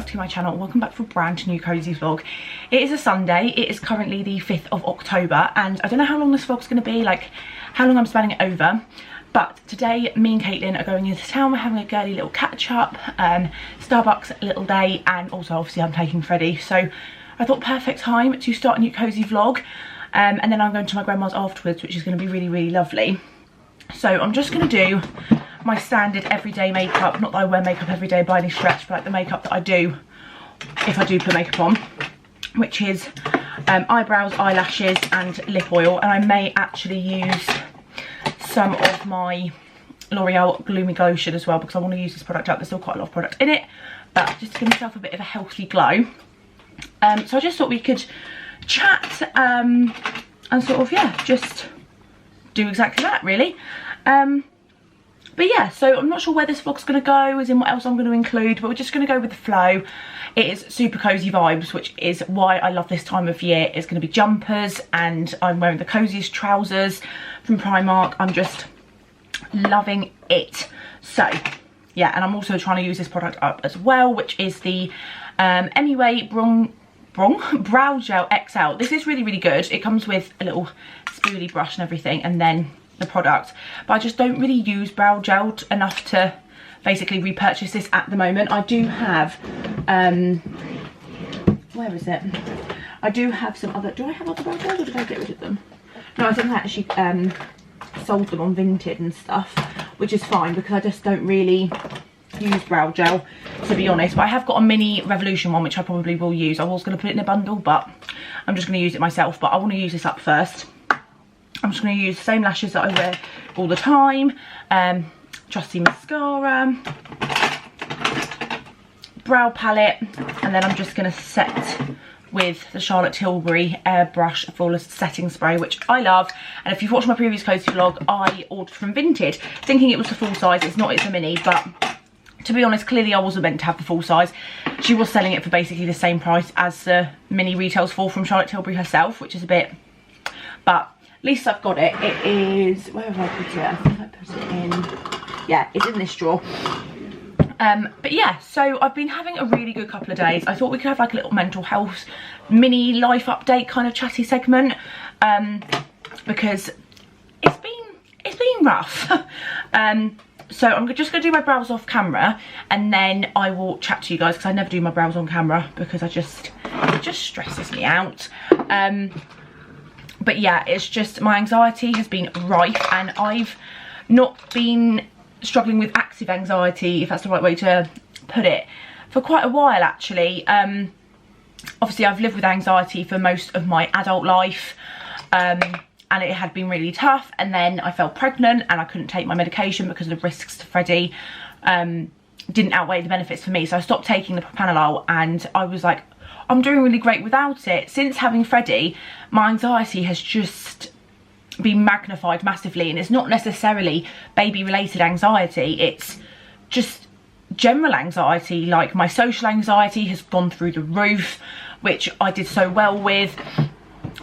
back to my channel. Welcome back for a brand new Cosy vlog. It is a Sunday. It is currently the 5th of October and I don't know how long this vlog's going to be, like how long I'm spanning it over. But today me and Caitlin are going into town. We're having a girly little catch up, Starbucks little day, and also obviously I'm taking Freddie. So I thought perfect time to start a new Cosy vlog. And then I'm going to my grandma's afterwards, which is going to be really, really lovely. So I'm just going to do my standard everyday makeup. Not that I wear makeup every day by any stretch, but like the makeup that I do if I do put makeup on, which is eyebrows, eyelashes and lip oil. And I may actually use some of my L'Oreal Gloomy Glotion as well, because I want to use this product up. There's still quite a lot of product in it, but just to give myself a bit of a healthy glow. So I just thought we could chat and sort of, yeah, just do exactly that really. But yeah, so I'm not sure where this vlog's going to go, as in what else I'm going to include, but we're just going to go with the flow. It is super cozy vibes, which is why I love this time of year. It's going to be jumpers and I'm wearing the coziest trousers from Primark. I'm just loving it. So yeah, and I'm also trying to use this product up as well, which is the MUA Brow Gel XL. This is really, really good. It comes with a little spoolie brush and everything, and then the product, but I just don't really use brow gel enough to basically repurchase this at the moment. I do have where is it, I do have some other, do I have other brow gels or did I get rid of them? No, I think I actually sold them on Vinted and stuff, which is fine because I just don't really use brow gel, to be honest. But I have got a mini Revolution one which I probably will use. I was going to put it in a bundle, but I'm just going to use it myself. But I want to use this up first. I'm just going to use the same lashes that I wear all the time. Trusty mascara, brow palette, and then I'm just going to set with the Charlotte Tilbury Airbrush Flawless Setting Spray, which I love. And if you've watched my previous Cosy vlog, I ordered from Vinted thinking it was the full size. It's not, it's a mini, but to be honest, clearly I wasn't meant to have the full size. She was selling it for basically the same price as the mini retails for from Charlotte Tilbury herself, which is a bit, but at least I've got it. It is, where have I put it? I think I put it in, yeah, it's in this drawer. But yeah, so I've been having a really good couple of days. I thought we could have like a little mental health mini life update kind of chatty segment, because it's been rough. So I'm just going to do my brows off camera and then I will chat to you guys, because I never do my brows on camera because it just stresses me out. But yeah, it's just my anxiety has been rife, and I've not been struggling with active anxiety, if that's the right way to put it, for quite a while actually. Obviously I've lived with anxiety for most of my adult life, and it had been really tough, and then I fell pregnant and I couldn't take my medication because of the risks to Freddie didn't outweigh the benefits for me. So I stopped taking the propranolol and I was like, I'm doing really great without it. Since having Freddie, my anxiety has just been magnified massively, and it's not necessarily baby related anxiety, it's just general anxiety. Like my social anxiety has gone through the roof, which I did so well with.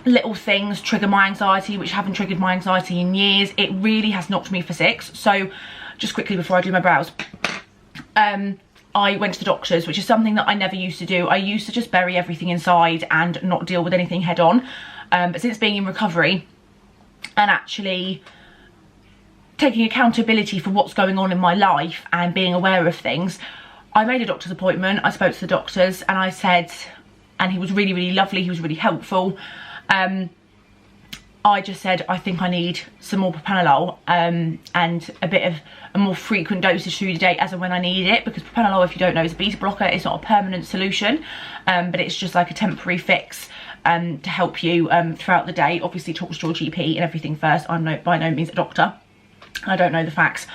Little things trigger my anxiety which haven't triggered my anxiety in years. It really has knocked me for six. So just quickly before I do my brows, I went to the doctors, which is something that I never used to do. I used to just bury everything inside and not deal with anything head on. But since being in recovery and actually taking accountability for what's going on in my life and being aware of things, I made a doctor's appointment. I spoke to the doctors and I said, and he was really, really lovely. He was really helpful. I just said, I think I need some more propranolol and a bit of a more frequent dosage through the day as and when I need it, because propranolol, if you don't know, is a beta blocker. It's not a permanent solution, but it's just like a temporary fix to help you throughout the day. Obviously talk to your GP and everything first. I'm by no means a doctor. I don't know the facts,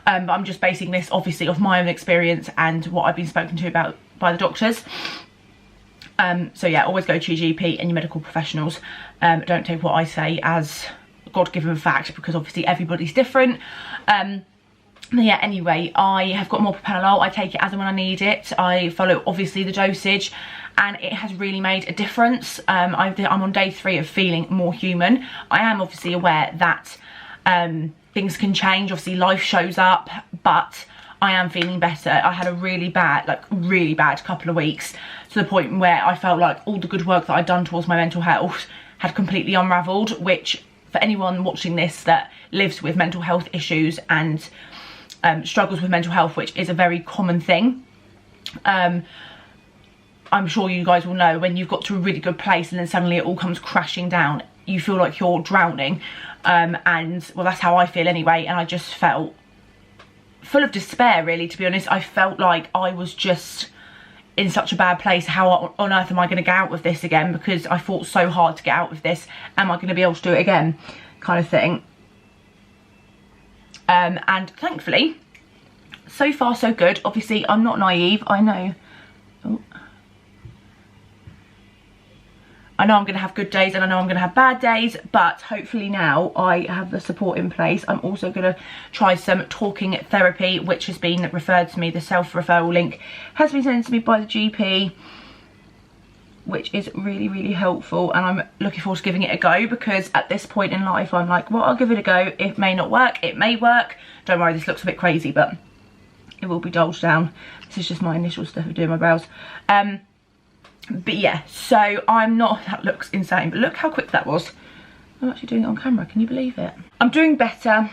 but I'm just basing this obviously off my own experience and what I've been spoken to about by the doctors. So yeah, always go to your GP and your medical professionals. Don't take what I say as God-given fact, because obviously everybody's different. Yeah, anyway, I have got more propranolol. I take it as and when I need it. I follow obviously the dosage, and it has really made a difference. I'm on day 3 of feeling more human. I am obviously aware that things can change. Obviously life shows up, but I am feeling better. I had a really bad couple of weeks, to the point where I felt like all the good work that I'd done towards my mental health had completely unravelled, which for anyone watching this that lives with mental health issues and struggles with mental health, which is a very common thing, I'm sure you guys will know, when you've got to a really good place and then suddenly it all comes crashing down, you feel like you're drowning. And well, that's how I feel anyway, and I just felt full of despair, really, to be honest. I felt like I was just in such a bad place. How on earth am I going to get out of this again? Because I fought so hard to get out of this. Am I going to be able to do it again? Kind of thing. And thankfully, so far so good. Obviously, I'm not naive. I know I'm going to have good days and I know I'm going to have bad days, but hopefully now I have the support in place. I'm also going to try some talking therapy, which has been referred to me. The self-referral link has been sent to me by the GP, which is really, really helpful, and I'm looking forward to giving it a go, because at this point in life I'm like, well, I'll give it a go. It may not work, it may work. Don't worry, this looks a bit crazy, but it will be doled down. This is just my initial stuff of doing my brows. But yeah, so I'm not, that looks insane, but look how quick that was. I'm actually doing it on camera, can you believe it? I'm doing better.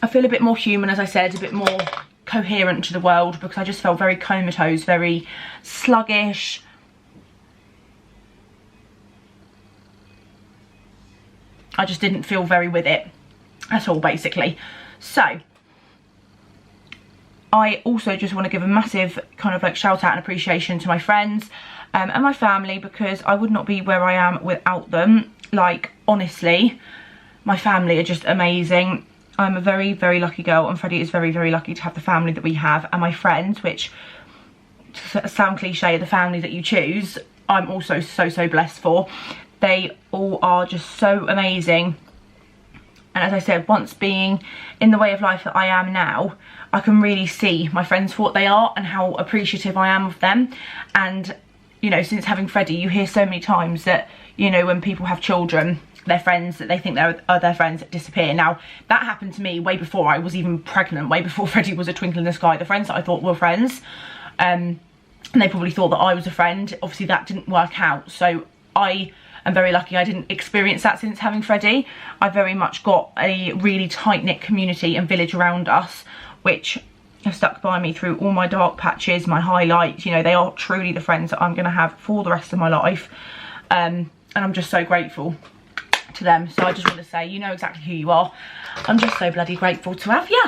I feel a bit more human, as I said, a bit more coherent to the world, because I just felt very comatose, very sluggish. I just didn't feel very with it at all, basically. So I also just want to give a massive kind of like shout out and appreciation to my friends and my family, because I would not be where I am without them. Like, honestly, my family are just amazing. I'm a very, very lucky girl, and Freddie is very, very lucky to have the family that we have. And my friends, which, to sound cliche, the family that you choose, I'm also so, so blessed for. They all are just so amazing. And as I said, once being in the way of life that I am now, I can really see my friends for what they are and how appreciative I am of them. And, you know, since having Freddie, you hear so many times that, you know, when people have children, their friends that they think are their friends disappear. Now, that happened to me way before I was even pregnant, way before Freddie was a twinkle in the sky. The friends that I thought were friends, and they probably thought that I was a friend. Obviously, that didn't work out. So I'm very lucky I didn't experience that since having Freddie. I very much got a really tight-knit community and village around us, which have stuck by me through all my dark patches, my highlights. You know, they are truly the friends that I'm going to have for the rest of my life. And I'm just so grateful to them. So I just want to say, you know exactly who you are. I'm just so bloody grateful to have you.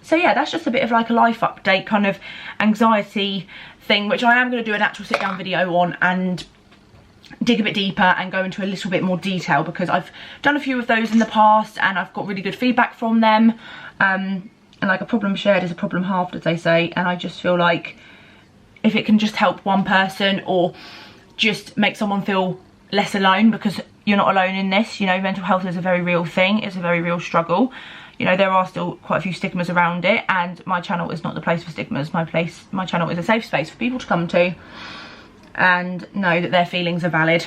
So yeah, that's just a bit of like a life update, kind of anxiety thing, which I am going to do an actual sit down video on and dig a bit deeper and go into a little bit more detail, because I've done a few of those in the past and I've got really good feedback from them. And like, a problem shared is a problem halved, as they say, and I just feel like if it can just help one person or just make someone feel less alone, because you're not alone in this, you know, mental health is a very real thing, it's a very real struggle. You know, there are still quite a few stigmas around it, and my channel is not the place for stigmas. My channel is a safe space for people to come to and know that their feelings are valid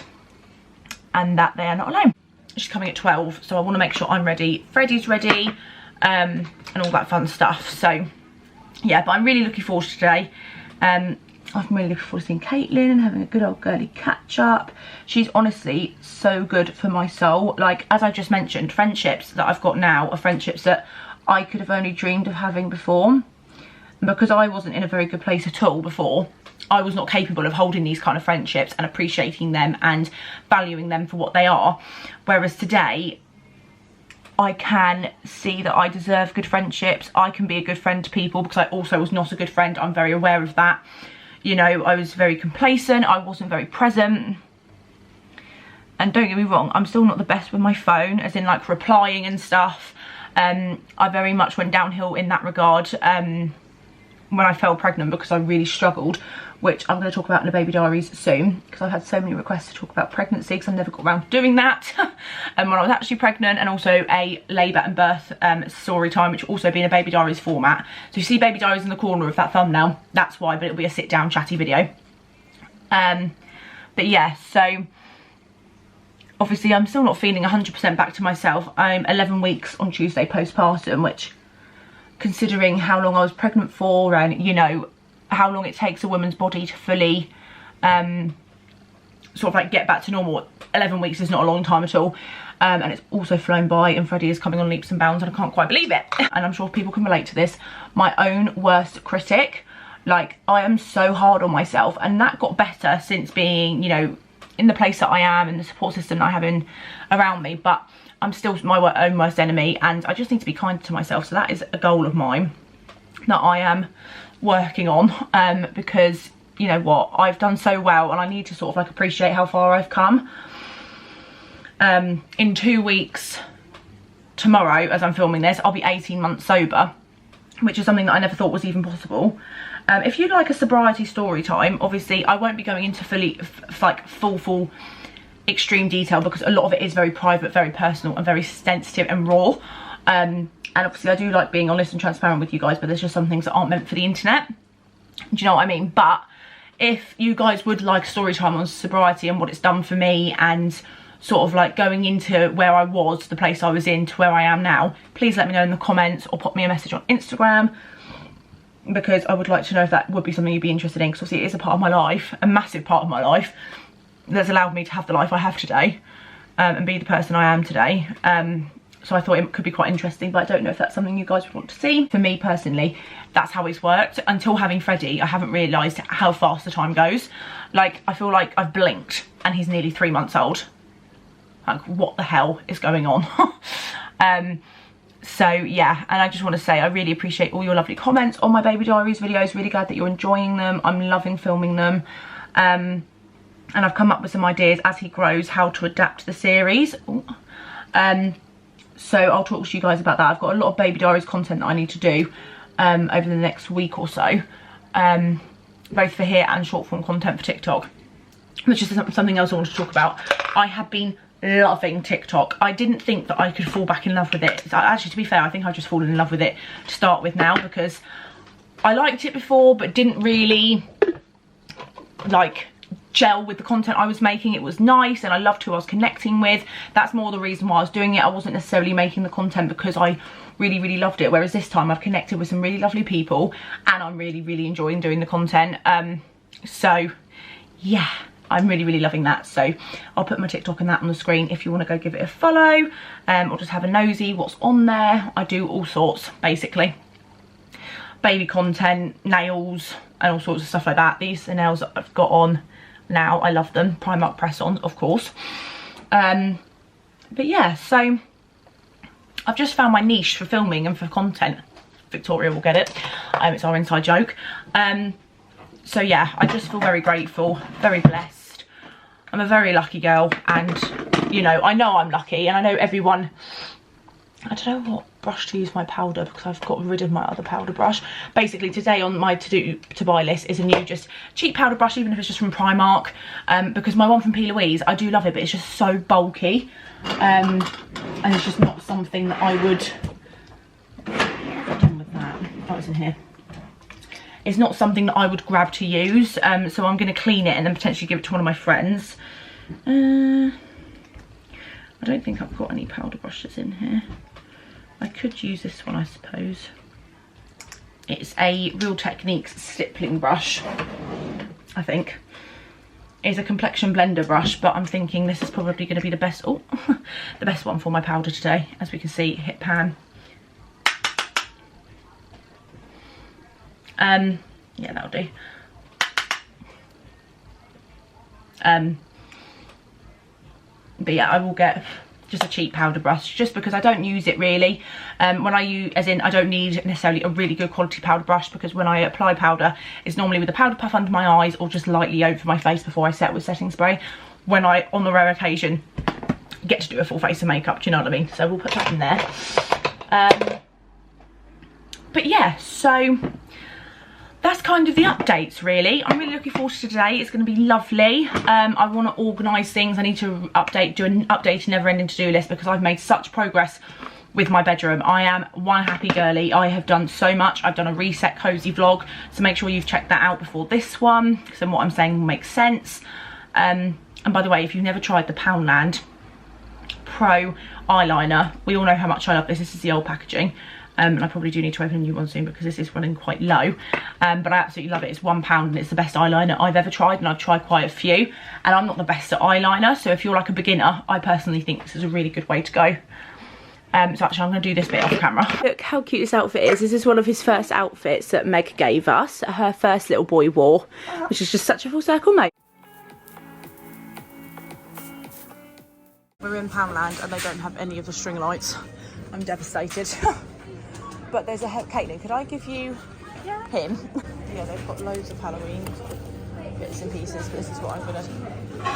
and that they are not alone. She's coming at 12, so I want to make sure I'm ready, Freddie's ready, and all that fun stuff. So yeah, but I'm really looking forward to today. I'm really looking forward to seeing Caitlin and having a good old girly catch up. She's honestly so good for my soul. Like, as I just mentioned, friendships that I've got now are friendships that I could have only dreamed of having before. And because I wasn't in a very good place at all before, I was not capable of holding these kind of friendships and appreciating them and valuing them for what they are. Whereas today, I can see that I deserve good friendships. I can be a good friend to people, because I also was not a good friend. I'm very aware of that. You know, I was very complacent. I wasn't very present. And don't get me wrong, I'm still not the best with my phone, as in like replying and stuff. I very much went downhill in that regard when I fell pregnant, because I really struggled, which I'm going to talk about in the baby diaries soon, because I've had so many requests to talk about pregnancy, because I never got around to doing that. And when I was actually pregnant, and also a labour and birth story time, which will also be in a baby diaries format. So you see baby diaries in the corner of that thumbnail, that's why, but it'll be a sit down chatty video. But yeah, so obviously I'm still not feeling 100% back to myself. I'm 11 weeks on Tuesday postpartum, which considering how long I was pregnant for, and you know how long it takes a woman's body to fully sort of like get back to normal. 11 weeks is not a long time at all. And it's also flown by, and Freddie is coming on leaps and bounds, and I can't quite believe it. And I'm sure people can relate to this. My own worst critic. Like, I am so hard on myself, and that got better since being, you know, in the place that I am and the support system that I have around me. But I'm still my own worst enemy, and I just need to be kind to myself. So that is a goal of mine that I am working on, because you know what, I've done so well, and I need to sort of like appreciate how far I've come. In 2 weeks tomorrow, as I'm filming this, I'll be 18 months sober, which is something that I never thought was even possible. If you'd like a sobriety story time, obviously I won't be going into full extreme detail, because a lot of it is very private, very personal, and very sensitive and raw. And obviously I do like being honest and transparent with you guys, but there's just some things that aren't meant for the internet. Do you know what I mean? But if you guys would like a story time on sobriety and what it's done for me, and sort of like going into where I was, the place I was in, to where I am now, please let me know in the comments, or pop me a message on Instagram, because I would like to know if that would be something you'd be interested in, because obviously it is a part of my life, a massive part of my life, that's allowed me to have the life I have today, and be the person I am today. So I thought it could be quite interesting, but I don't know if that's something you guys would want to see. For me personally, that's how it's worked. Until having Freddie, I haven't realised how fast the time goes. Like, I feel like I've blinked and he's nearly 3 months old. Like, what the hell is going on? So yeah, and I just want to say I really appreciate all your lovely comments on my baby diaries videos. Really glad that you're enjoying them. I'm loving filming them. And I've come up with some ideas as he grows, how to adapt the series. So I'll talk to you guys about that. I've got a lot of baby diaries content that I need to do over the next week or so, both for here and short form content for TikTok, which is something else I want to talk about. I have been loving TikTok. I didn't think that I could fall back in love with it. Actually, to be fair, I think I've just fallen in love with it to start with now, because I liked it before but didn't really like gel with the content I was making. It was nice and I loved who I was connecting with. That's more the reason why I was doing it. I wasn't necessarily making the content because I really loved it, whereas this time I've connected with some really lovely people and I'm really enjoying doing the content. So yeah, I'm really loving that. So I'll put my TikTok and that on the screen if you want to go give it a follow, or just have a nosy what's on there. I do all sorts, basically. Baby content, nails, and all sorts of stuff like that. These are nails that I've got on now. I love them. Primark press-ons, of course. But yeah, so I've just found my niche for filming and for content. Victoria will get it. It's our inside joke. So yeah, I just feel very grateful, very blessed. I'm a very lucky girl, and you know I'm lucky, and I know everyone. I don't know what brush to use for my powder, because I've got rid of my other powder brush. Basically today on my to buy list is a new just cheap powder brush, even if it's just from Primark, because my one from P. Louise, I do love it, but it's just so bulky, and it's just not something that I would. What's done with that? Oh, it's in here. It's not something that I would grab to use, so I'm going to clean it and then potentially give it to one of my friends. I don't think I've got any powder brushes in here. I could use this one, I suppose. It's a Real Techniques stippling brush, I think. It's a complexion blender brush, but I'm thinking this is probably going to be the best, the best one for my powder today. As we can see, hit pan. Yeah, that'll do. But yeah, I will get just a cheap powder brush, just because I don't use it really. When I use, as in I don't need necessarily a really good quality powder brush, because when I apply powder, it's normally with a powder puff under my eyes or just lightly over my face before I set with setting spray. When I, on the rare occasion, get to do a full face of makeup, do you know what I mean? So we'll put that in there. But yeah, so that's kind of the updates really. I'm really looking forward to today. It's going to be lovely. I want to organise things. I need to do an updated never-ending to-do list, because I've made such progress with my bedroom. I am one happy girly. I have done so much. I've done a reset cozy vlog, so make sure you've checked that out before this one, because then what I'm saying will make sense. And by the way, if you've never tried the Poundland Pro eyeliner, we all know how much I love this. This is the old packaging. And I probably do need to open a new one soon because this is running quite low. But I absolutely love it. It's £1 and it's the best eyeliner I've ever tried, and I've tried quite a few. And I'm not the best at eyeliner, so if you're like a beginner, I personally think this is a really good way to go. So actually I'm going to do this bit off camera. Look how cute this outfit is. This is one of his first outfits that Meg gave us. Her first little boy wore, which is just such a full circle, mate. We're in Poundland and they don't have any of the string lights. I'm devastated. But there's a Caitlin, could I give you him? Yeah, they've got loads of Halloween bits and pieces, but this is what I'm gonna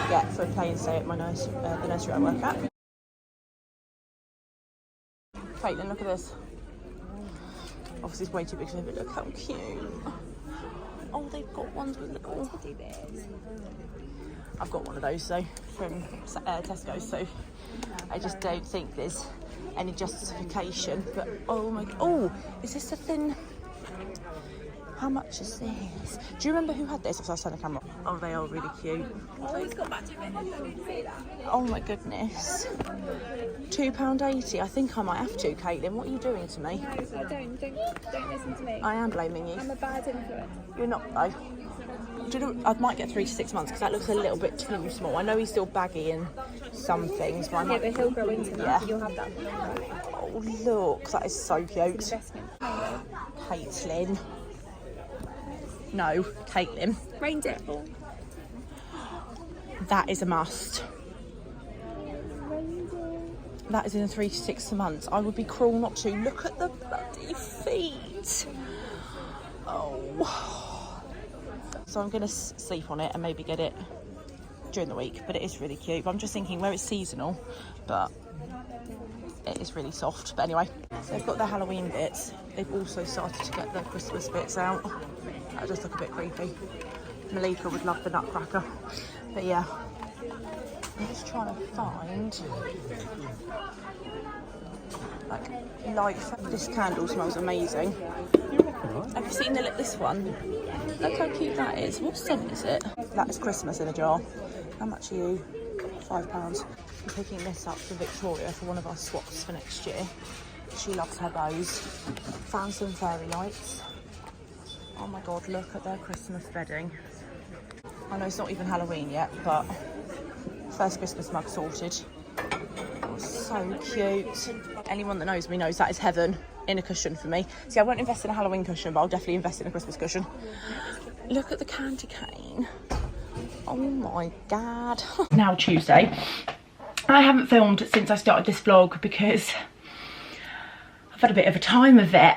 get for a play and stay at my the nursery I work at. Caitlin, look at this. Obviously it's way too big for me, but look how cute. Oh, they've got ones with little teddy bears. I've got one of those though from Tesco, so I just don't think there's any justification. But oh my god, oh, is this a thin? How much is this? Do you remember who had this? If I was on the camera. Oh, they are really cute. Oh, it's got back to it. I didn't see that. Oh my goodness. £2.80. I think I might have to, Caitlin. What are you doing to me? No, don't listen to me. I am blaming you. I'm a bad influence. You're not though. Do you know, I might get 3 to 6 months because that looks a little bit too small. I know he's still baggy in some things, but I might... Yeah, but he'll grow into that. Yeah. You'll have that for long time. Oh look, that is so cute. Investment. Caitlin. No, Caitlin. Reindeer. That is a must. That is in 3 to 6 months. I would be cruel not to. Look at the bloody feet. Oh. So I'm going to sleep on it and maybe get it during the week. But it is really cute. But I'm just thinking where it's seasonal, but it is really soft. But anyway, they've got the Halloween bits. They've also started to get the Christmas bits out. That just look a bit creepy. Malika would love the nutcracker. But yeah, I'm just trying to find like life. This candle smells amazing. Have you seen this one? Look how cute that is. What scent is it? That is Christmas in a jar. How much are you? £5. I'm picking this up for Victoria for one of our swaps for next year. She loves her bows. Found some fairy lights. Oh my god, look at their Christmas bedding. I know it's not even Halloween yet, but first Christmas mug sorted. Oh, so cute. Anyone that knows me knows that is heaven in a cushion for me. See, I won't invest in a Halloween cushion, but I'll definitely invest in a Christmas cushion. Look at the candy cane. Oh my god. Now Tuesday. I haven't filmed since I started this vlog because I've had a bit of a time of it.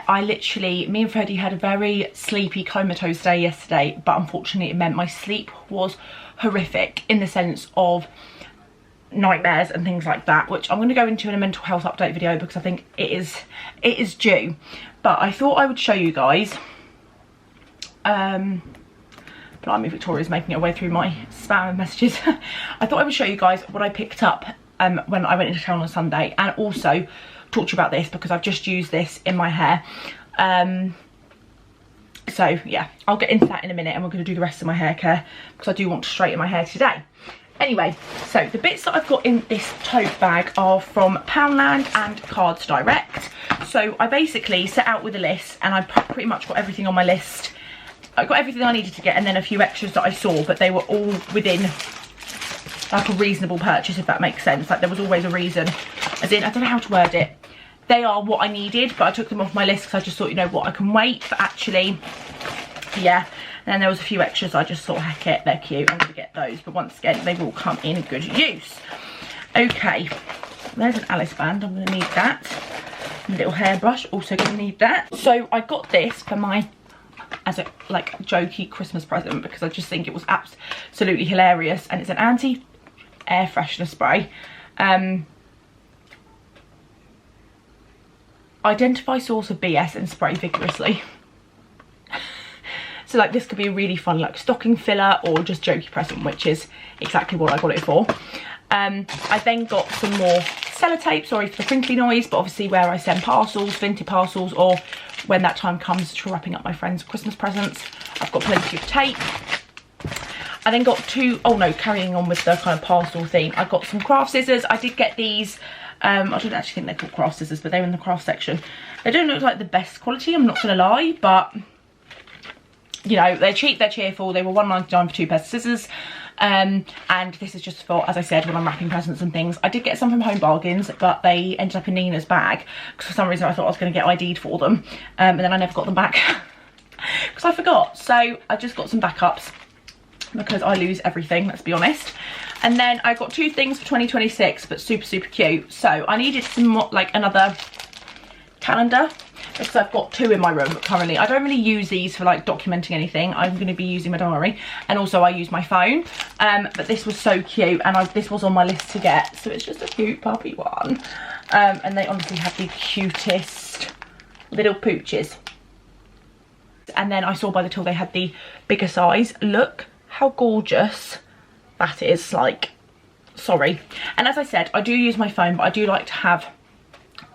Me and Freddie had a very sleepy, comatose day yesterday, but unfortunately it meant my sleep was horrific in the sense of nightmares and things like that, which I'm going to go into in a mental health update video because I think it is due. But I thought I would show you guys. Blimey, Victoria's making her way through my spam messages. I thought I would show you guys what I picked up when I went into town on Sunday, and also talk to you about this because I've just used this in my hair. So yeah, I'll get into that in a minute, and we're going to do the rest of my hair care because I do want to straighten my hair today. Anyway, so the bits that I've got in this tote bag are from Poundland and Cards Direct. So I basically set out with a list, and I pretty much got everything on my list. I got everything I needed to get, and then a few extras that I saw, but they were all within like a reasonable purchase, if that makes sense. Like there was always a reason, as in, I don't know how to word it. They are what I needed, but I took them off my list because I just thought, you know what, I can wait. But actually, yeah. And then there was a few extras I just thought, heck it, they're cute, I'm gonna get those. But once again, they will come in good use. Okay, there's an Alice band, I'm gonna need that. A little hairbrush, also gonna need that. So I got this for my, as a like jokey Christmas present because I just think it was absolutely hilarious, and it's an anti-air freshener spray. Identify source of BS and spray vigorously. So like this could be a really fun like stocking filler or just jokey present, which is exactly what I got it for. I then got some more sellotape, sorry for the crinkly noise, but obviously where I send parcels, vintage parcels, or when that time comes to wrapping up my friends' Christmas presents, I've got plenty of tape. I then got carrying on with the kind of parcel theme, I got some craft scissors. I did get these I don't actually think they're called craft scissors, but they're in the craft section. They don't look like the best quality, I'm not gonna lie, but you know, they're cheap, they're cheerful. They were £1.99 for 2 pairs of scissors. And this is just for, as I said, when I'm wrapping presents and things. I did get some from Home Bargains, but they ended up in Nina's bag because for some reason I thought I was going to get ID'd for them, and then I never got them back because I forgot. So I just got some backups because I lose everything, let's be honest. And then I got 2 things for 2026, but super cute. So I needed some more, like another calendar, because I've got 2 in my room currently. I don't really use these for like documenting anything. I'm going to be using my diary, and also I use my phone, but this was so cute, and this was on my list to get. So it's just a cute puppy one, and they honestly have the cutest little pooches. And then I saw by the till they had the bigger size. Look how gorgeous that is, like, sorry. And as I said, I do use my phone, but I do like to have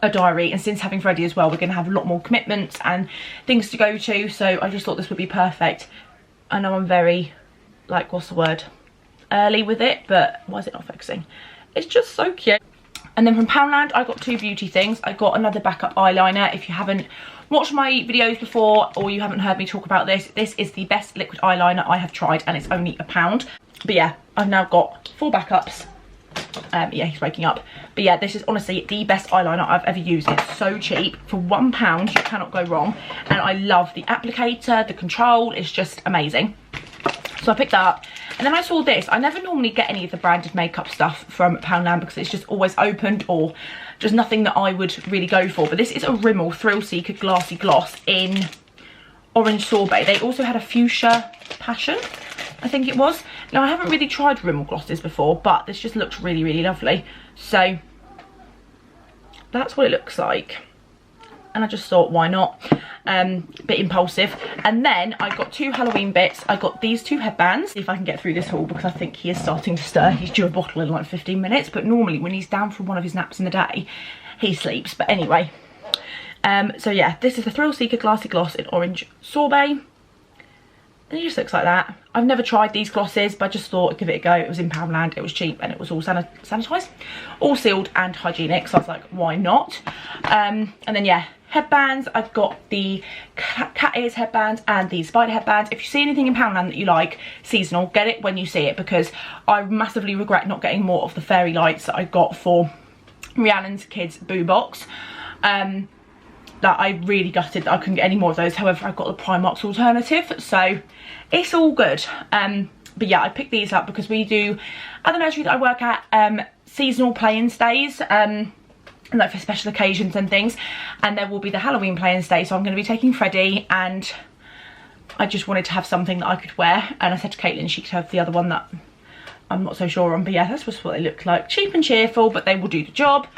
a diary, and since having Freddie as well, we're going to have a lot more commitments and things to go to, so I just thought this would be perfect. I know I'm very, like, what's the word, early with it, but why is it not focusing? It's just so cute. And then from Poundland I got 2 beauty things. I got another backup eyeliner. If you haven't watched my videos before, or you haven't heard me talk about this, this is the best liquid eyeliner I have tried, and it's only £1. But yeah, I've now got 4 backups. Yeah, he's waking up. But yeah, this is honestly the best eyeliner I've ever used. It's so cheap. For £1, you cannot go wrong. And I love the applicator, the control, it's just amazing. So I picked that up. And then I saw this. I never normally get any of the branded makeup stuff from Poundland because it's just always opened, or just nothing that I would really go for. But this is a Rimmel Thrill Seeker Glassy Gloss in Orange Sorbet. They also had a Fuchsia Passion, I think it was. Now, I haven't really tried Rimmel glosses before, but this just looks really lovely. So that's what it looks like. And I just thought, why not? Bit impulsive. And then I got 2 Halloween bits. I got these 2 headbands. See if I can get through this haul, because I think he is starting to stir. He's due a bottle in like 15 minutes, but normally when he's down from one of his naps in the day, he sleeps. But anyway, so yeah, this is the Thrill Seeker Glassy Gloss in Orange Sorbet. And it just looks like that. I've never tried these glosses, but I just thought I'd give it a go. It was in Poundland, it was cheap, and it was all sanitised, all sealed and hygienic, so I was like, why not? And then yeah, headbands. I've got the cat ears headbands and the spider headbands. If you see anything in Poundland that you like, seasonal, get it when you see it, because I massively regret not getting more of the fairy lights that I got for Rhiannon's kids' boo box. That I really gutted that I couldn't get any more of those. However, I've got the Primark's alternative, so it's all good. But yeah, I picked these up because we do, at the nursery that I work at, seasonal play-in stays, like for special occasions and things. And there will be the Halloween play-in stay, so I'm going to be taking Freddie, and I just wanted to have something that I could wear. And I said to Caitlin she could have the other one that I'm not so sure on, but yeah, that's just what they look like. Cheap and cheerful, but they will do the job.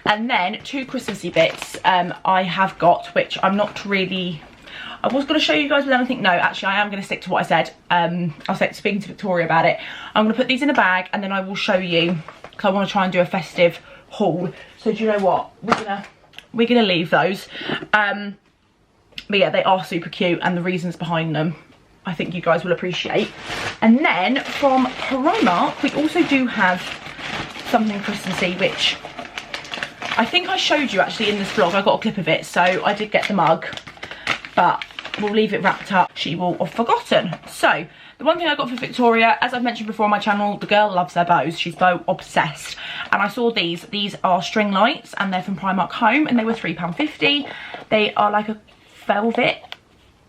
And then 2 Christmassy bits I have got, which I'm not really, I was going to show you guys, but then I think no, actually I am going to stick to what I said. I was like speaking to Victoria about it. I'm going to put these in a bag, and then I will show you, because I want to try and do a festive haul. So do you know what, we're gonna leave those. But yeah, they are super cute, and the reasons behind them I think you guys will appreciate. And then from Primark we also do have something Christmassy, which I think I showed you actually in this vlog. I got a clip of it, so I did get the mug, but we'll leave it wrapped up. She will have forgotten. So the one thing I got for Victoria, as I've mentioned before on my channel, the girl loves her bows. She's bow obsessed. And I saw these. These are string lights, and they're from Primark Home, and they were £3.50. They are like a velvet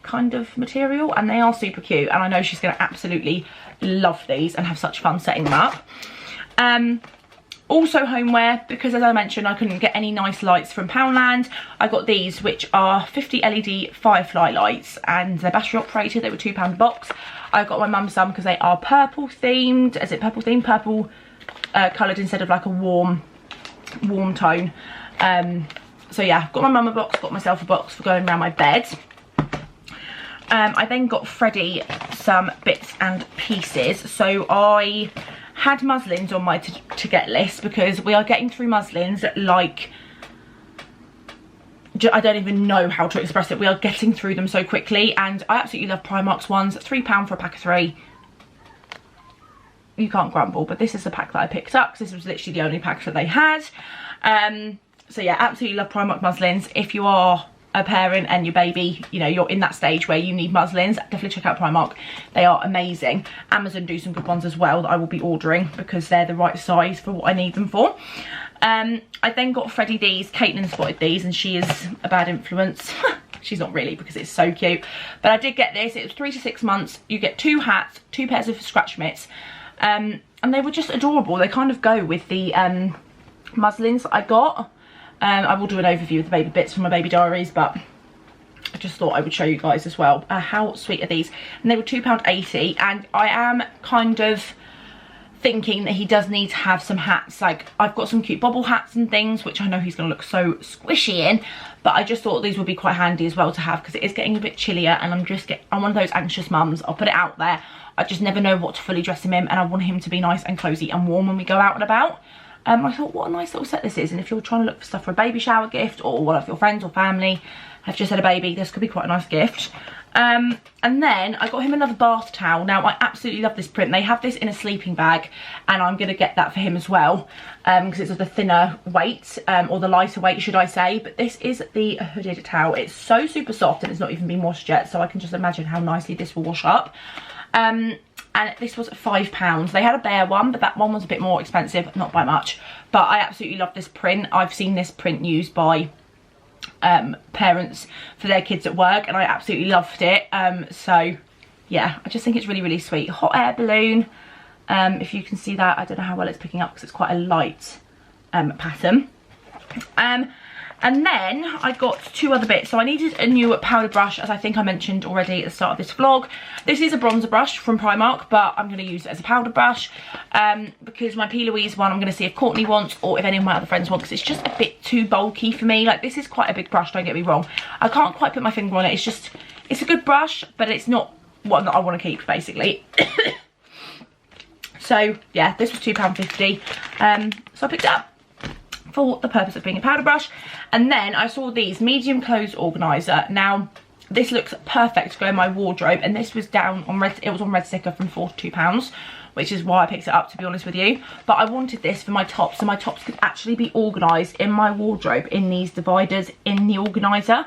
kind of material, and they are super cute, and I know she's going to absolutely love these and have such fun setting them up. Also homeware, because as I mentioned I couldn't get any nice lights from Poundland. I got these, which are 50 LED Firefly lights, and they're battery operated. They were £2 a box. I got my mum some because they are purple themed. Is it purple themed? Purple coloured instead of like a warm tone. So yeah, got my mum a box, got myself a box for going around my bed. I then got Freddie some bits and pieces. So I had muslins on my to get list, because we are getting through muslins like, I don't even know how to express it. We are getting through them so quickly, and I absolutely love Primark's ones. £3 for a pack of 3. You can't grumble. But this is the pack that I picked up, because this was literally the only pack that they had. So yeah, absolutely love Primark muslins. If you are a parent and your baby, you know, you're in that stage where you need muslins, definitely check out Primark. They are amazing. Amazon do some good ones as well that I will be ordering because they're the right size for what I need them for. I then got Freddie these. Caitlin spotted these and she is a bad influence. She's not really because it's so cute. But I did get this. It was 3 to 6 months. You get 2 hats, 2 pairs of scratch mitts. And they were just adorable. They kind of go with the muslins I got. I will do an overview of the baby bits from my baby diaries, but I just thought I would show you guys as well. How sweet are these? And they were £2.80, and I am kind of thinking that he does need to have some hats. Like, I've got some cute bobble hats and things, which I know he's going to look so squishy in, but I just thought these would be quite handy as well to have because it is getting a bit chillier, and I'm one of those anxious mums. I'll put it out there. I just never know what to fully dress him in, and I want him to be nice and cozy and warm when we go out and about. I thought, what a nice little set this is. And if you're trying to look for stuff for a baby shower gift, or one of your friends or family have just had a baby, this could be quite a nice gift. And then I got him another bath towel. Now, I absolutely love this print. They have this in a sleeping bag, and I'm going to get that for him as well, because it's of the thinner weight, or the lighter weight, should I say. But this is the hooded towel. It's so super soft, and it's not even been washed yet, so I can just imagine how nicely this will wash up. And this was £5. They had a bare one, but that one was a bit more expensive, not by much. But I absolutely love this print. I've seen this print used by parents for their kids at work, and I absolutely loved it. So yeah, I just think it's really, really sweet. Hot air balloon. If you can see that, I don't know how well it's picking up because it's quite a light pattern. And then I got 2 other bits. So I needed a new powder brush, as I think I mentioned already at the start of this vlog. This is a bronzer brush from Primark, but I'm going to use it as a powder brush because my P. Louise one I'm going to see if Courtney wants or if any of my other friends want, because it's just a bit too bulky for me. Like, this is quite a big brush, don't get me wrong. I can't quite put my finger on it. It's a good brush, but it's not one that I want to keep, basically. So yeah, this was £2.50. So I picked it up for the purpose of being a powder brush. And then I saw these medium clothes organizer. Now this looks perfect to go in my wardrobe, and this was down on red, it was on Red Sticker from £42, which is why I picked it up, to be honest with you. But I wanted this for my tops, so my tops could actually be organised in my wardrobe in these dividers in the organiser.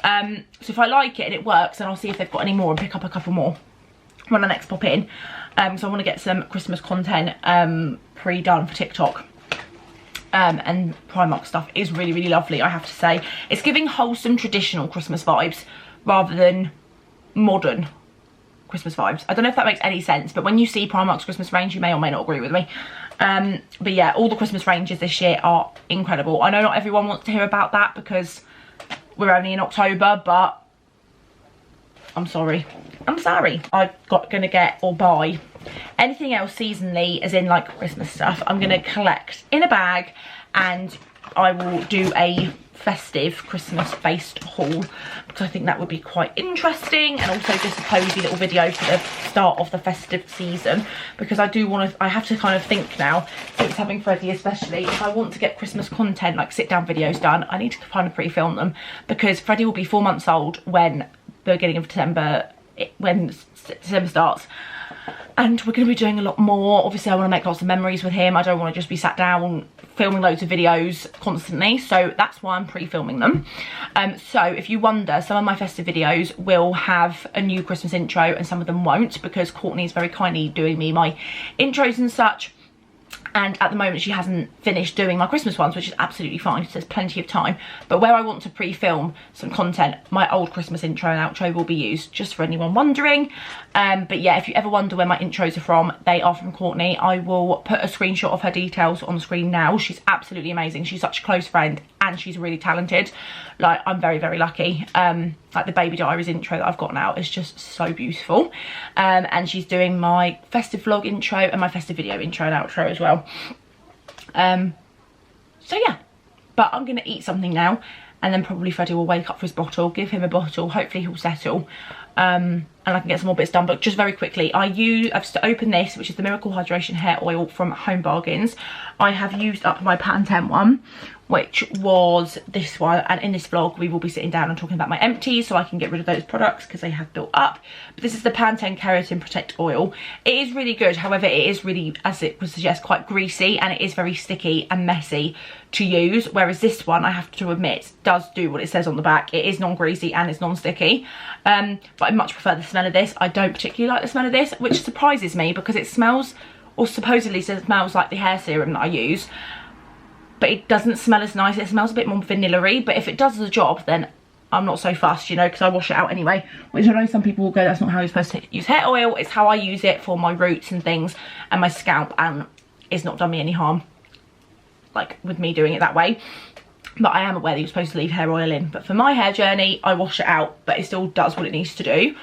So if I like it and it works, then I'll see if they've got any more and pick up a couple more when I next pop in. So I want to get some Christmas content pre-done for TikTok. And Primark stuff is really, really lovely, I have to say. It's giving wholesome traditional Christmas vibes rather than modern Christmas vibes. I don't know if that makes any sense, but when you see Primark's Christmas range, you may or may not agree with me. But yeah, all the Christmas ranges this year are incredible. I know not everyone wants to hear about that because we're only in October, but I'm sorry. I'm sorry. I'm gonna get or buy anything else seasonally, as in like Christmas stuff. I'm gonna collect in a bag, and I will do a festive Christmas based haul because I think that would be quite interesting, and also just a cozy little video for the start of the festive season, because I do want to, I have to kind of think now, since having Freddie especially, if I want to get Christmas content, like sit down videos done, I need to kind of pre-film them, because Freddie will be 4 months old when the beginning of December, when December starts. And we're going to be doing a lot more. Obviously, I want to make lots of memories with him. I don't want to just be sat down filming loads of videos constantly. So that's why I'm pre-filming them. So if you wonder, some of my festive videos will have a new Christmas intro and some of them won't, because Courtney is very kindly doing me my intros and such. And at the moment she hasn't finished doing my Christmas ones, which is absolutely fine, so there's plenty of time. But where I want to pre-film some content, my old Christmas intro and outro will be used, just for anyone wondering. But yeah, if you ever wonder where my intros are from, they are from Courtney. I will put a screenshot of her details on the screen now. She's absolutely amazing. She's such a close friend and she's really talented. Like, I'm very, very lucky. Like the Baby Diaries intro that I've got now is just so beautiful. And she's doing my festive vlog intro and my festive video intro and outro as well. So yeah, but I'm gonna eat something now, and then probably Freddie will wake up for his bottle, give him a bottle, hopefully he'll settle, and I can get some more bits done. But just very quickly, I've just opened this, which is the Miracle Hydration Hair Oil from Home Bargains. I have used up my Pantene one, which was this one, and in this vlog we will be sitting down and talking about my empties so I can get rid of those products because they have built up. But this is the Pantene Keratin Protect Oil. It is really good, however it is really, as it would suggest, quite greasy, and it is very sticky and messy to use, whereas this one, I have to admit, does do what it says on the back. It is non-greasy and it's non-sticky, but I much prefer the smell of this. I don't particularly like the smell of this, which surprises me because it smells, or supposedly smells like the hair serum that I use, but it doesn't smell as nice. It smells a bit more vanilla-y, but if it does the job, then I'm not so fussed, you know, because I wash it out anyway, which I know some people will go, that's not how you're supposed to use hair oil. It's how I use it for my roots and things and my scalp, and it's not done me any harm, like with me doing it that way. But I am aware that you're supposed to leave hair oil in, but for my hair journey I wash it out, but it still does what it needs to do.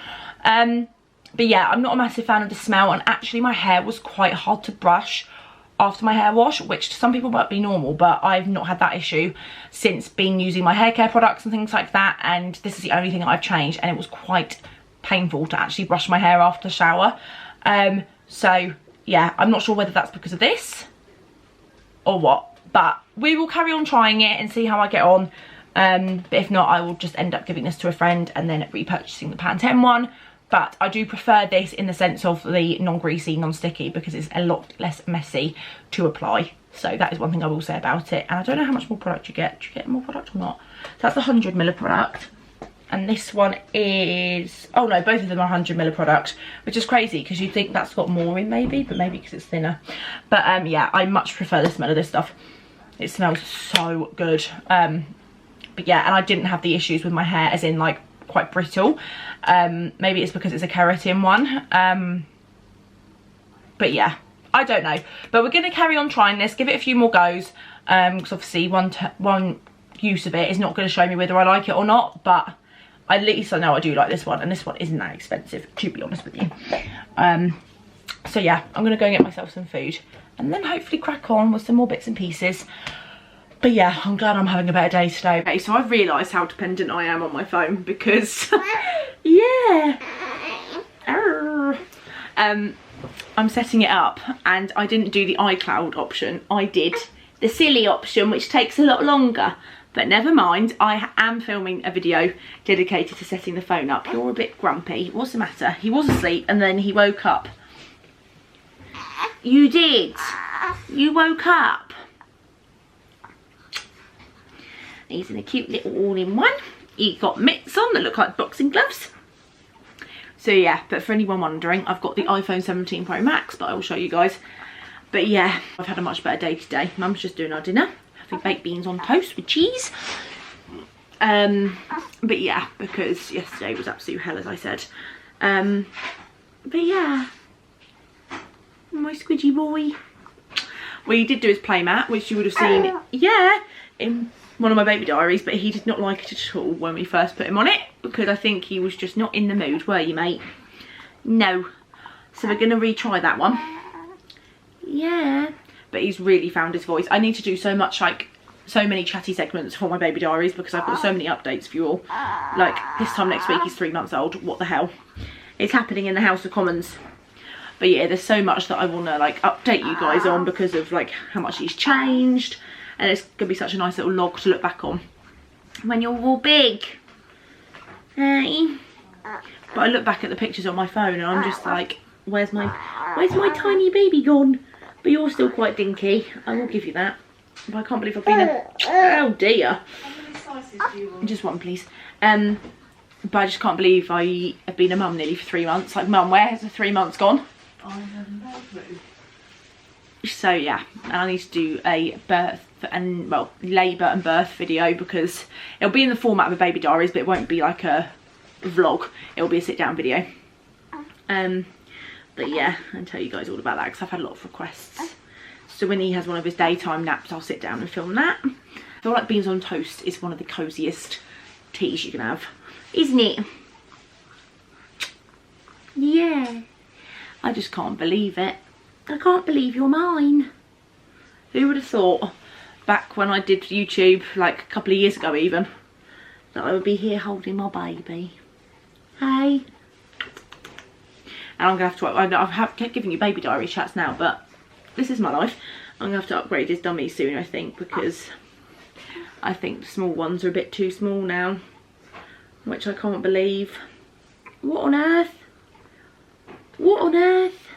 But yeah, I'm not a massive fan of the smell, and actually my hair was quite hard to brush after my hair wash, which to some people might be normal, but I've not had that issue since been using my hair care products and things like that, and this is the only thing that I've changed, and it was quite painful to actually brush my hair after the shower. So yeah, I'm not sure whether that's because of this or what, but we will carry on trying it and see how I get on. But if not, I will just end up giving this to a friend and then repurchasing the Pantene one. But I do prefer this in the sense of the non-greasy, non-sticky, because it's a lot less messy to apply. So that is one thing I will say about it. And I don't know how much more product you get. Do you get more product or not? So that's the 100ml product. And this one is, oh no, both of them are 100ml product, which is crazy because you'd think that's got more in maybe, but maybe because it's thinner. But yeah, I much prefer the smell of this stuff. It smells so good. But yeah, and I didn't have the issues with my hair, as in like quite brittle. Maybe it's because it's a keratin one. But yeah, I don't know. But we're going to carry on trying this, give it a few more goes, because obviously one use of it is not going to show me whether I like it or not, but at least I know I do like this one, and this one isn't that expensive, to be honest with you. So yeah, I'm going to go and get myself some food and then hopefully crack on with some more bits and pieces. But yeah, I'm glad I'm having a better day today. Okay, so I've realised how dependent I am on my phone because, yeah. I'm setting it up and I didn't do the iCloud option. I did the silly option, which takes a lot longer. But never mind, I am filming a video dedicated to setting the phone up. You're a bit grumpy. What's the matter? He was asleep and then he woke up. You did. You woke up. He's in a cute little all-in-one. He's got mitts on that look like boxing gloves. So yeah, but for anyone wondering, I've got the iPhone 17 Pro Max, but I will show you guys. But yeah, I've had a much better day today. Mum's just doing our dinner. Having baked beans on toast with cheese. But yeah, because yesterday was absolute hell, as I said. But yeah, my squidgy boy. Well, he did do his playmat, which you would have seen, yeah, in one of my baby diaries, but he did not like it at all when we first put him on it, because I think he was just not in the mood, were you, mate? No. So we're going to retry that one. Yeah. But he's really found his voice. I need to do so much, like, so many chatty segments for my baby diaries because I've got so many updates for you all. Like, this time next week he's 3 months old. What the hell? It's happening in the House of Commons. But yeah, there's so much that I want to, like, update you guys on because of, like, how much he's changed. And it's going to be such a nice little log to look back on when you're all big. Hey. But I look back at the pictures on my phone and I'm just like, where's my tiny baby gone? But you're still quite dinky, I will give you that. But I can't believe I've been a... Oh dear. How many slices do you want? Just one, please. But I just can't believe I have been a mum nearly for 3 months. Like, mum, where has the 3 months gone? I have no clue. So yeah, and I need to do a birth and, well, labour and birth video because it'll be in the format of a baby diaries, but it won't be like a vlog. It'll be a sit down video. But yeah, I'll tell you guys all about that because I've had a lot of requests. So when he has one of his daytime naps, I'll sit down and film that. I feel like beans on toast is one of the cosiest teas you can have, isn't it? Yeah. I just can't believe it. I can't believe you're mine. Who would have thought, back when I did YouTube, like a couple of years ago even, that I would be here holding my baby. Hey. And I'm going to have to, I've kept giving you baby diary chats now, but this is my life. I'm going to have to upgrade his dummy soon, I think, because I think the small ones are a bit too small now, which I can't believe. What on earth? What on earth?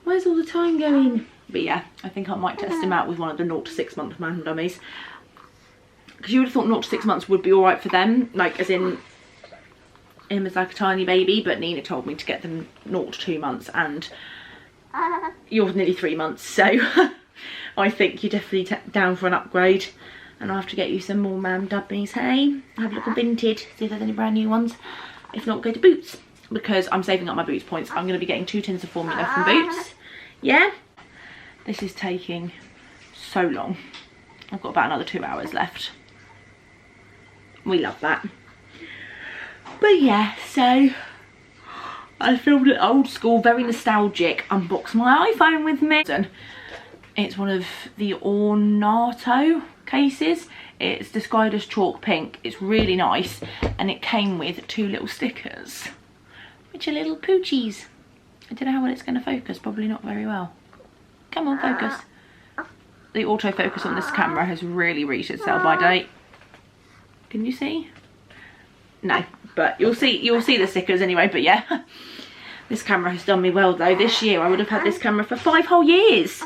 Where's all the time going? But yeah, I think I might test him out with one of the 0 to 6 month man dummies. Because you would have thought 0 to 6 months would be alright for them, like as in him as like a tiny baby, but Nina told me to get them 0 to 2 months, and you're nearly 3 months, so I think you're definitely down for an upgrade, and I'll have to get you some more man dummies, hey? Have a look at Vinted, see if there's any brand new ones. If not, go to Boots, because I'm saving up my Boots points. I'm going to be getting 2 tins of formula from Boots. Yeah? This is taking so long. I've got about another 2 hours left. We love that. But yeah, so I filmed an old school, very nostalgic, unbox my iPhone with me. It's one of the Ornato cases. It's described as chalk pink. It's really nice, and it came with 2 little stickers, which are little poochies. I don't know how well it's going to focus, probably not very well. Come on, focus. The autofocus on this camera has really reached its sell-by date. Can you see? No, but you'll see the stickers anyway. But yeah, this camera has done me well though. This year I would have had this camera for 5 whole years,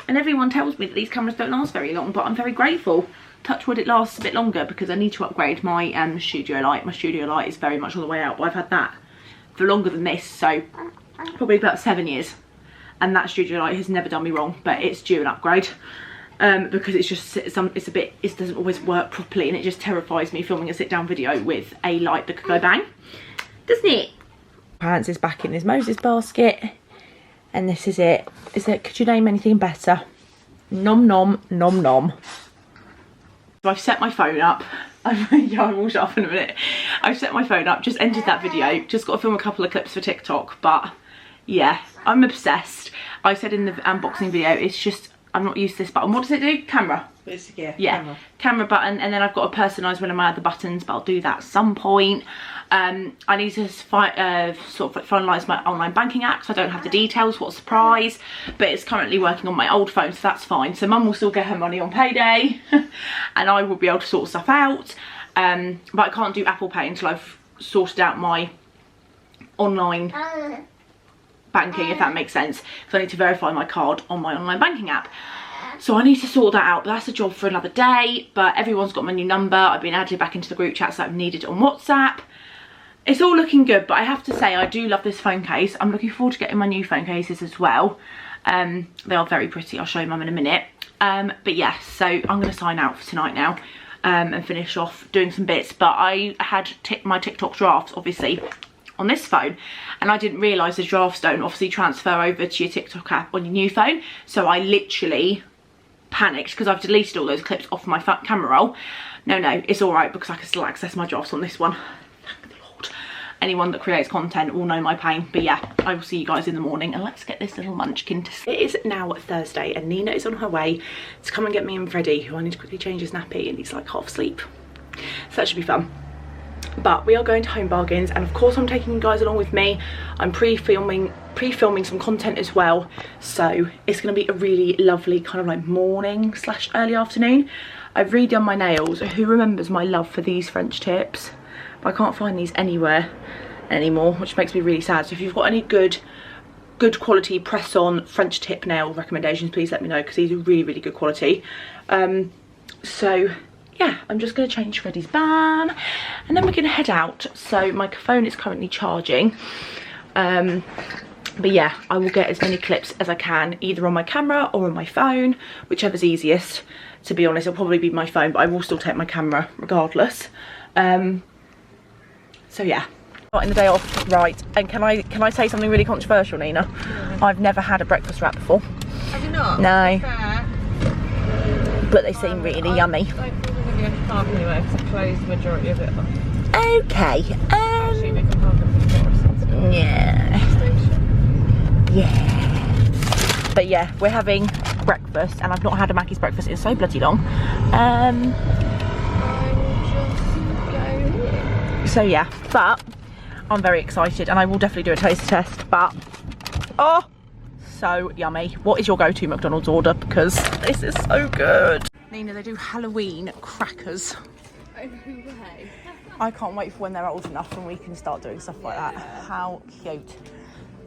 and everyone tells me that these cameras don't last very long, but I'm very grateful. Touch wood, it lasts a bit longer, because I need to upgrade my studio light. My studio light is very much on the way out, but I've had that for longer than this, so probably about 7 years, and that studio light has never done me wrong, but it's due an upgrade. Because it's just it doesn't always work properly, and it just terrifies me filming a sit down video with a light that could go bang, doesn't it? Pants is back in his Moses basket, and this is it. Could you name anything better? Nom nom nom nom. So I've set my phone up. Yeah, I will shut up in a minute. I've set my phone up, just ended that video, just got to film a couple of clips for TikTok, but yeah, I'm obsessed. I said in the unboxing video, it's just, I'm not used to this button. What does it do? Camera. Yeah, camera button, and then I've got to personalise one of my other buttons, but I'll do that at some point. I need to sort of finalise my online banking app, so I don't have the details. What a surprise. But it's currently working on my old phone, so that's fine. So Mum will still get her money on payday and I will be able to sort stuff out. But I can't do Apple Pay until I've sorted out my online banking, if that makes sense, because I need to verify my card on my online banking app. So I need to sort that out, but that's a job for another day. But everyone's got my new number. I've been added back into the group chats that I've needed on WhatsApp. It's all looking good, but I have to say I do love this phone case. I'm looking forward to getting my new phone cases as well. They are very pretty. I'll show you Mum in a minute. But yeah, so I'm going to sign out for tonight now and finish off doing some bits. But I had my TikTok drafts, obviously, on this phone, and I didn't realise the drafts don't obviously transfer over to your TikTok app on your new phone. So I literally panicked because I've deleted all those clips off my camera roll. No, it's all right, because I can still access my drafts on this one. Thank the Lord. Anyone that creates content will know my pain. But yeah, I will see you guys in the morning, and let's get this little munchkin to sleep. It is now Thursday, and Nina is on her way to come and get me and Freddie, who I need to quickly change his nappy, and he's like half asleep. So that should be fun. But we are going to Home Bargains, and of course I'm taking you guys along with me. I'm pre-filming some content as well, so it's going to be a really lovely kind of like morning / early afternoon. I've redone my nails. Who remembers my love for these French tips? But I can't find these anywhere anymore, which makes me really sad. So if you've got any good quality press-on French tip nail recommendations, please let me know, because these are really good quality. So yeah, I'm just going to change Freddie's ban, and then we're going to head out. So my phone is currently charging, but yeah, I will get as many clips as I can, either on my camera or on my phone, whichever's easiest. To be honest, it'll probably be my phone, but I will still take my camera regardless. So yeah, starting the day off right. And can I say something really controversial, Nina? Yeah. I've never had a breakfast wrap before. Have you not? No. But they seem really yummy. Anyway, because I closed the majority of it. Okay. Actually, we can have them before. Yeah. But yeah, we're having breakfast, and I've not had a Mackey's breakfast in so bloody long. So yeah, but I'm very excited, and I will definitely do a taste test. But oh, so yummy. What is your go-to McDonald's order? Because this is so good. Nina, they do Halloween crackers. Oh, no way. I can't wait for when they're old enough and we can start doing stuff like that. How cute.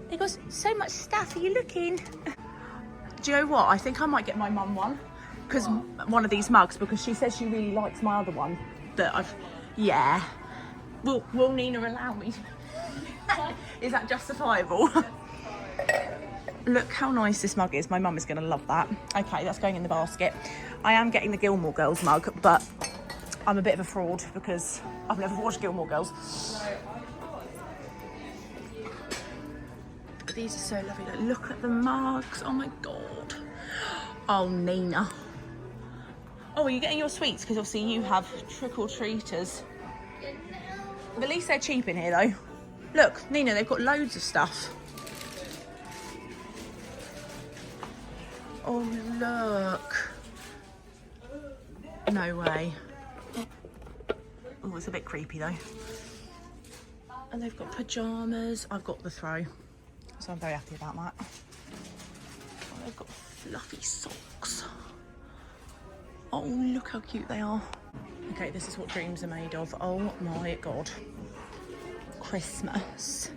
They got so much stuff. Are you looking? Do you know what? I think I might get my mum one. Because one of these mugs, because she says she really likes my other one. That I've... Yeah. Will Nina allow me? Is that justifiable? Look how nice this mug is. My mum is going to love that. Okay, that's going in the basket. I am getting the Gilmore Girls mug, but I'm a bit of a fraud because I've never watched Gilmore Girls. But these are so lovely. Like, look at the mugs. Oh my God. Oh, Nina. Oh, are you getting your sweets? Because obviously you have trick-or-treaters. But at least they're cheap in here though. Look, Nina, they've got loads of stuff. Oh, look. No way. Oh, it's a bit creepy though. And they've got pyjamas. I've got the throw, so I'm very happy about that. Oh, they've got fluffy socks. Oh, look how cute they are. Okay, this is what dreams are made of. Oh my God. Christmas.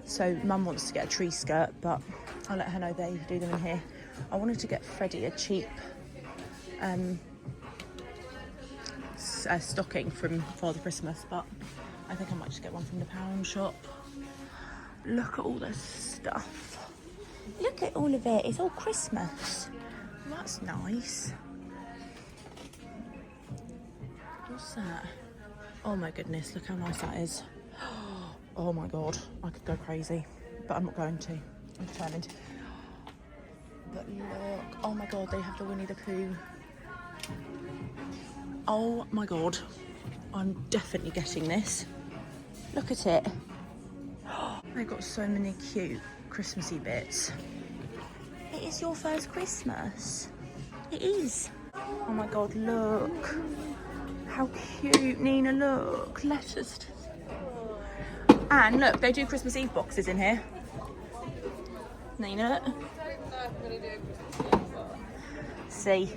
So Mum wants to get a tree skirt, but I'll let her know they do them in here. I wanted to get Freddie a cheap stocking from Father Christmas, but I think I might just get one from the pound shop. Look at all this stuff. Look at all of it. It's all Christmas. That's nice. What's that? Oh my goodness, look how nice that is. Oh my God, I could go crazy, but I'm not going to. I'm determined. But look, oh my God, they have the Winnie the Pooh. Oh my God, I'm definitely getting this. Look at it. They've got so many cute Christmassy bits. It is your first Christmas. It is. Oh my God, look. How cute, Nina, look. Letters. And look, they do Christmas Eve boxes in here. Nina. See,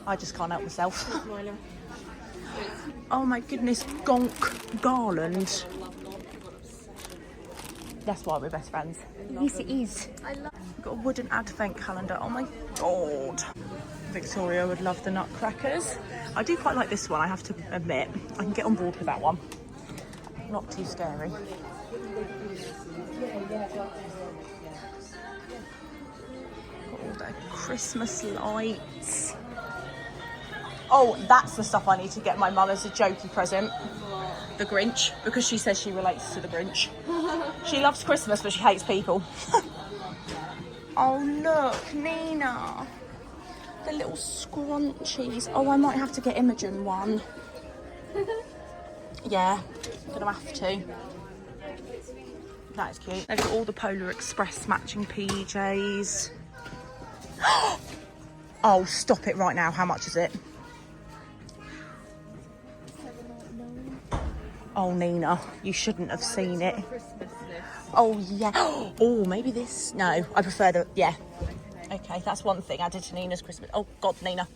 I just can't help myself. Oh my goodness, gonk garland. That's why we're best friends. Yes, it is. We've got a wooden advent calendar. Oh my God. Victoria would love the nutcrackers. I do quite like this one, I have to admit. I can get on board with that one. Not too scary. Got all their Christmas lights. Oh, that's the stuff I need to get my mum as a jokey present. The Grinch, because she says she relates to the Grinch. She loves Christmas, but she hates people. Oh, look, Nina. The little scrunchies. Oh, I might have to get Imogen one. Yeah, gonna have to. That is cute. They've got all the Polar Express matching PJs. Oh, stop it right now. How much is it? Oh, Nina, you shouldn't have seen it. Oh, yeah. Oh, maybe this. No, I prefer the, yeah. Okay, that's one thing added to Nina's Christmas. Oh, God, Nina.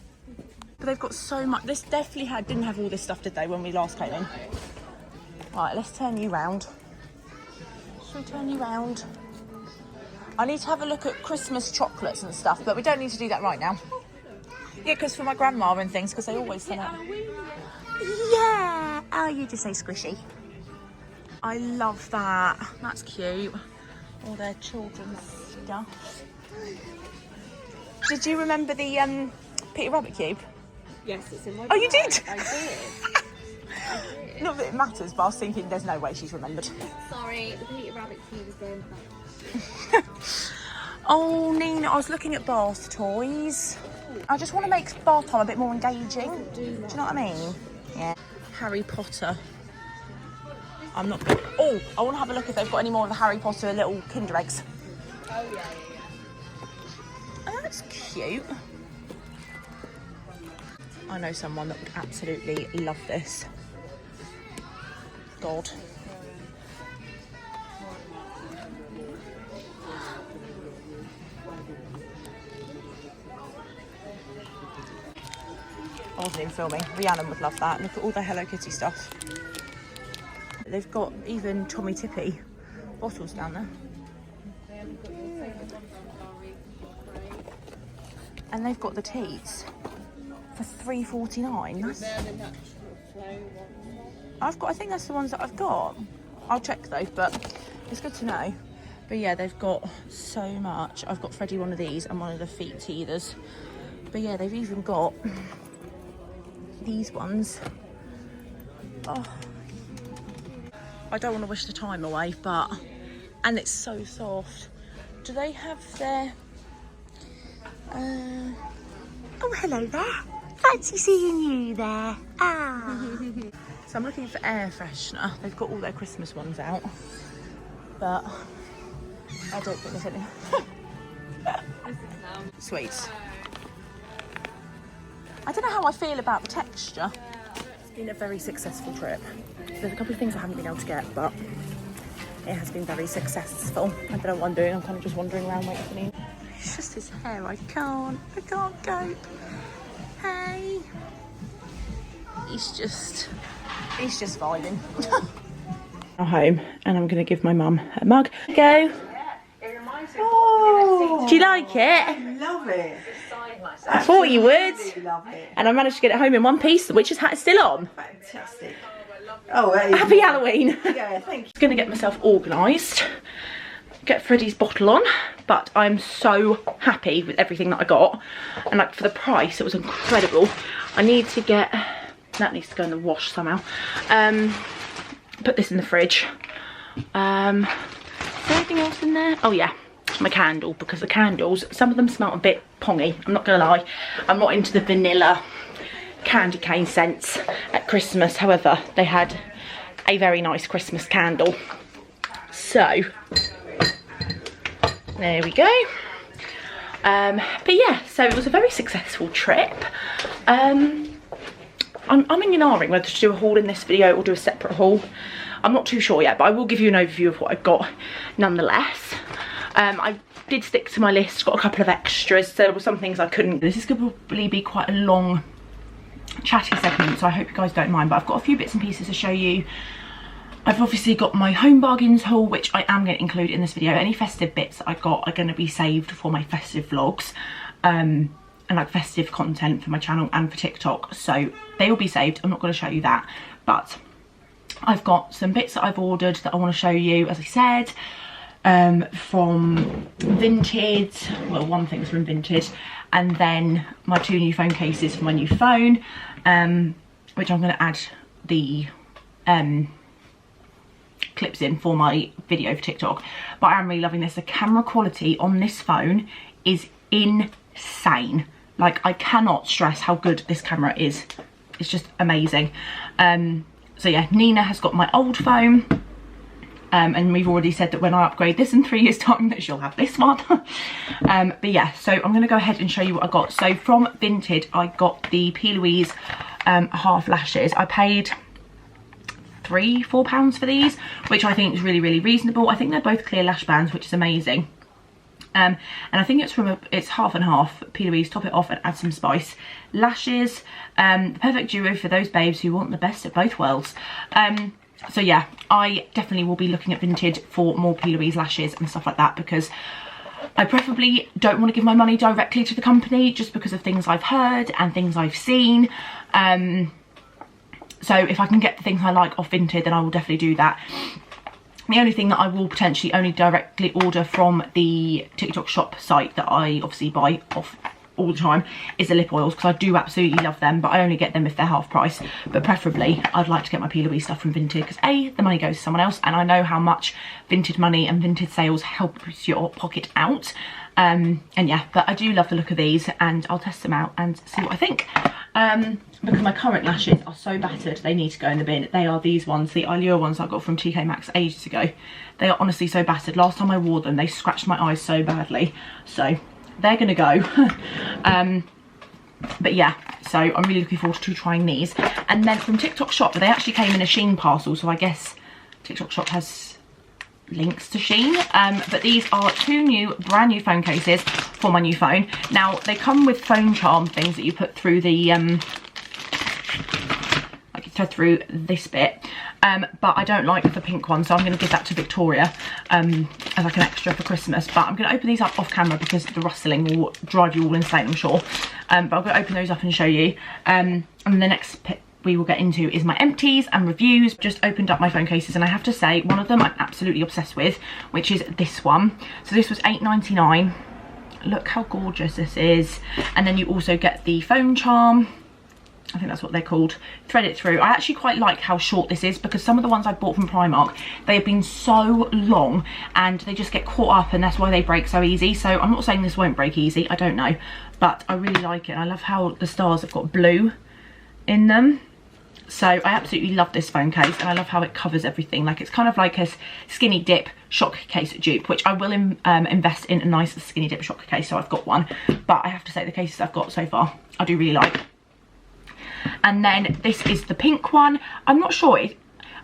But they've got so much. This definitely didn't have all this stuff, did they, when we last came in? Right, let's turn you round. Shall we turn you round? I need to have a look at Christmas chocolates and stuff, but we don't need to do that right now. Yeah, because for my grandma and things, because they always send out. Yeah! Oh, you just say squishy. I love that. That's cute. All their children's stuff. Did you remember the Peter Rabbit cube? Yes, it's in my bag. Oh, you did? I did. Not that it matters, but I was thinking there's no way she's remembered. Sorry, the Peter Rabbit cube is going back. Oh, Nina, I was looking at bath toys. I just want to make bath time a bit more engaging. Do you know what I mean? Yeah. Harry Potter. I'm not good. Oh, I want to have a look if they've got any more of the Harry Potter little Kinder eggs. Oh, yeah. Oh, that's cute. I know someone that would absolutely love this. God. I wasn't even filming. Rhiannon would love that. Look at all the Hello Kitty stuff. They've got even Tommy Tippy bottles down there. And they've got the teats for $3.49. That's... I think that's the ones that I've got. I'll check though, but it's good to know. But yeah, they've got so much. I've got Freddie one of these and one of the feet teethers. But yeah, they've even got these ones. Oh, I don't want to wish the time away, but, and it's so soft. Do they have their, oh hello there, fancy seeing you there. Ah. So I'm looking for air freshener. They've got all their Christmas ones out, but I don't think there's any. Sweet. I don't know how I feel about the texture. It's been a very successful trip. There's a couple of things I haven't been able to get, but it has been very successful. I don't know what I'm doing. I'm kind of just wandering around waiting for me. It's just his hair. I can't cope. Hey. He's just vibing. I'm home and I'm going to give my mum a mug. Go. Oh, do you like it? I love it. I thought you would. Really love it. And I managed to get it home in one piece, which is still on. Fantastic. Oh, happy Halloween. Yeah, thank you. I'm going to get myself organised, get Freddie's bottle on, but I'm so happy with everything that I got. And like for the price, it was incredible. I need to get, that needs to go in the wash somehow. Put this in the fridge. Is there anything else in there? Oh yeah, my candle, because the candles, some of them smell a bit pongy, I'm not gonna lie. I'm not into the vanilla candy cane scents at Christmas. However, they had a very nice Christmas candle. So, there we go. But yeah, so it was a very successful trip. I'm in Yarring whether to do a haul in this video or do a separate haul. I'm not too sure yet, but I will give you an overview of what I've got nonetheless. I did stick to my list, got a couple of extras, so there were some things I couldn't. This is going to probably be quite a long, chatty segment, so I hope you guys don't mind, but I've got a few bits and pieces to show you. I've obviously got my home bargains haul, which I am going to include in this video. Any festive bits that I got are going to be saved for my festive vlogs. And like festive content for my channel and for TikTok, so they will be saved. I'm not going to show you that, but I've got some bits that I've ordered that I want to show you, as I said, from Vinted. Well, one thing's from Vinted, and then my 2 new phone cases for my new phone, which I'm going to add the clips in for my video for TikTok. But I am really loving this. The camera quality on this phone is insane. Like, I cannot stress how good this camera is. It's just amazing. So yeah, Nina has got my old phone. And we've already said that when I upgrade this in 3 years time that she'll have this one. But yeah, so I'm going to go ahead and show you what I got. So from Vinted, I got the P. Louise half lashes. I paid £3-4 for these, which I think is really, really reasonable. I think they're both clear lash bands, which is amazing. And I think it's half and half. P. Louise, top it off and add some spice. Lashes, the perfect duo for those babes who want the best of both worlds. So yeah, I definitely will be looking at Vinted for more P. Louise lashes and stuff like that, because I preferably don't want to give my money directly to the company, just because of things I've heard and things I've seen. So if I can get the things I like off Vinted, then I will definitely do that. The only thing that I will potentially only directly order from the TikTok shop site that I obviously buy off all the time is the lip oils, because I do absolutely love them, but I only get them if they're half price. But preferably I'd like to get my P. Louise stuff from Vinted, because A, the money goes to someone else, and I know how much Vinted money and Vinted sales helps your pocket out. And yeah, but I do love the look of these, and I'll test them out and see what I think. Because my current lashes are so battered, they need to go in the bin. They are these ones, the Allure ones I got from TK Maxx ages ago. They are honestly so battered. Last time I wore them, they scratched my eyes so badly. So they're gonna go. But yeah, so I'm really looking forward to trying these. And then from TikTok shop, they actually came in a Shein parcel, so I guess TikTok shop has links to Shein. But these are 2 brand new phone cases for my new phone. Now they come with phone charm things that you put through the her through this bit, but I don't like the pink one, so I'm going to give that to Victoria as like an extra for Christmas. But I'm going to open these up off camera because the rustling will drive you all insane, I'm sure. But I'm going to open those up and show you. And the next bit we will get into is my empties and reviews. Just opened up my phone cases, and I have to say one of them I'm absolutely obsessed with, which is this one. So this was £8.99. Look how gorgeous this is. And then you also get the phone charm, I think that's what they're called, thread it through. I actually quite like how short this is, because some of the ones I bought from Primark, they have been so long and they just get caught up, and that's why they break so easy. So I'm not saying this won't break easy, I don't know, but I really like it. I love how the stars have got blue in them. So I absolutely love this phone case, and I love how it covers everything. Like, it's kind of like a skinny dip shock case dupe, which I will invest in a nice skinny dip shock case, so I've got one. But I have to say the cases I've got so far I do really like. And then this is the pink one. I'm not sure, I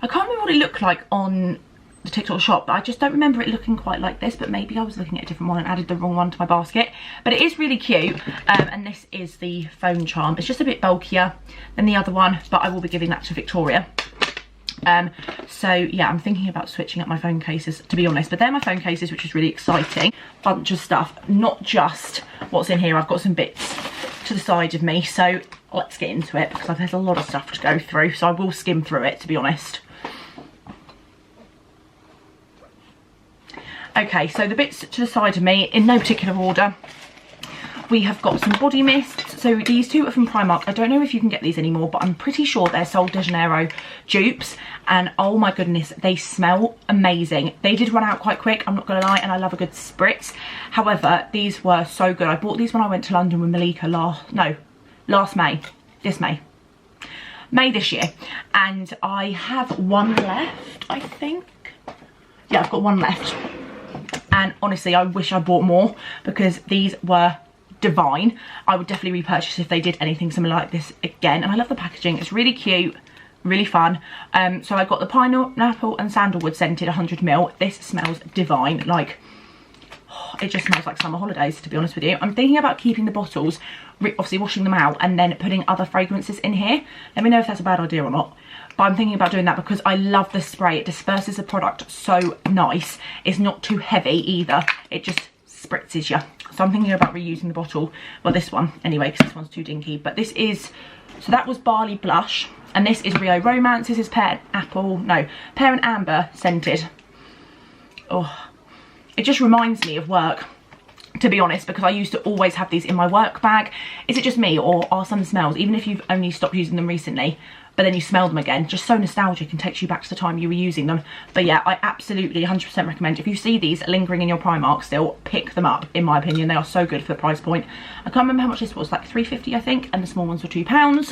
can't remember what it looked like on the TikTok shop, but I just don't remember it looking quite like this. But maybe I was looking at a different one and added the wrong one to my basket. But it is really cute. And this is the phone charm. It's just a bit bulkier than the other one, but I will be giving that to Victoria. So yeah, I'm thinking about switching up my phone cases, to be honest. But they're my phone cases, which is really exciting. Bunch of stuff, not just what's in here. I've got some bits to the side of me, so let's get into it, because there's a lot of stuff to go through, so I will skim through it, to be honest. Okay, so the bits to the side of me, in no particular order, we have got some body mists. So these two are from Primark. I don't know if you can get these anymore, but I'm pretty sure they're Sol de Janeiro dupes, and oh my goodness, they smell amazing. They did run out quite quick, I'm not gonna lie, and I love a good spritz. However, these were so good. I bought these when I went to London with Malika last May, May this year, and I have one left, I think. Yeah, I've got one left. And honestly, I wish I bought more, because these were divine. I would definitely repurchase if they did anything similar like this again. And I love the packaging, it's really cute, really fun. So I got the pineapple and sandalwood scented 100ml. This smells divine. Like, it just smells like summer holidays, to be honest with you. I'm thinking about keeping the bottles, obviously washing them out, and then putting other fragrances in here. Let me know if that's a bad idea or not. But I'm thinking about doing that because I love the spray. It disperses the product so nice. It's not too heavy either. It just spritzes you. So I'm thinking about reusing the bottle. Well, this one anyway, because this one's too dinky. But this is, so that was Barley Blush. And this is Rio Romance. This is Pear and Amber scented. Oh, it just reminds me of work, to be honest, because I used to always have these in my work bag. Is it just me, or are some smells, even if you've only stopped using them recently, but then you smell them again, just so nostalgic and takes you back to the time you were using them? But yeah, I absolutely 100% recommend, if you see these lingering in your Primark still, pick them up. In my opinion, they are so good for the price point. I can't remember how much this was, like £3.50 I think, and the small ones were £2.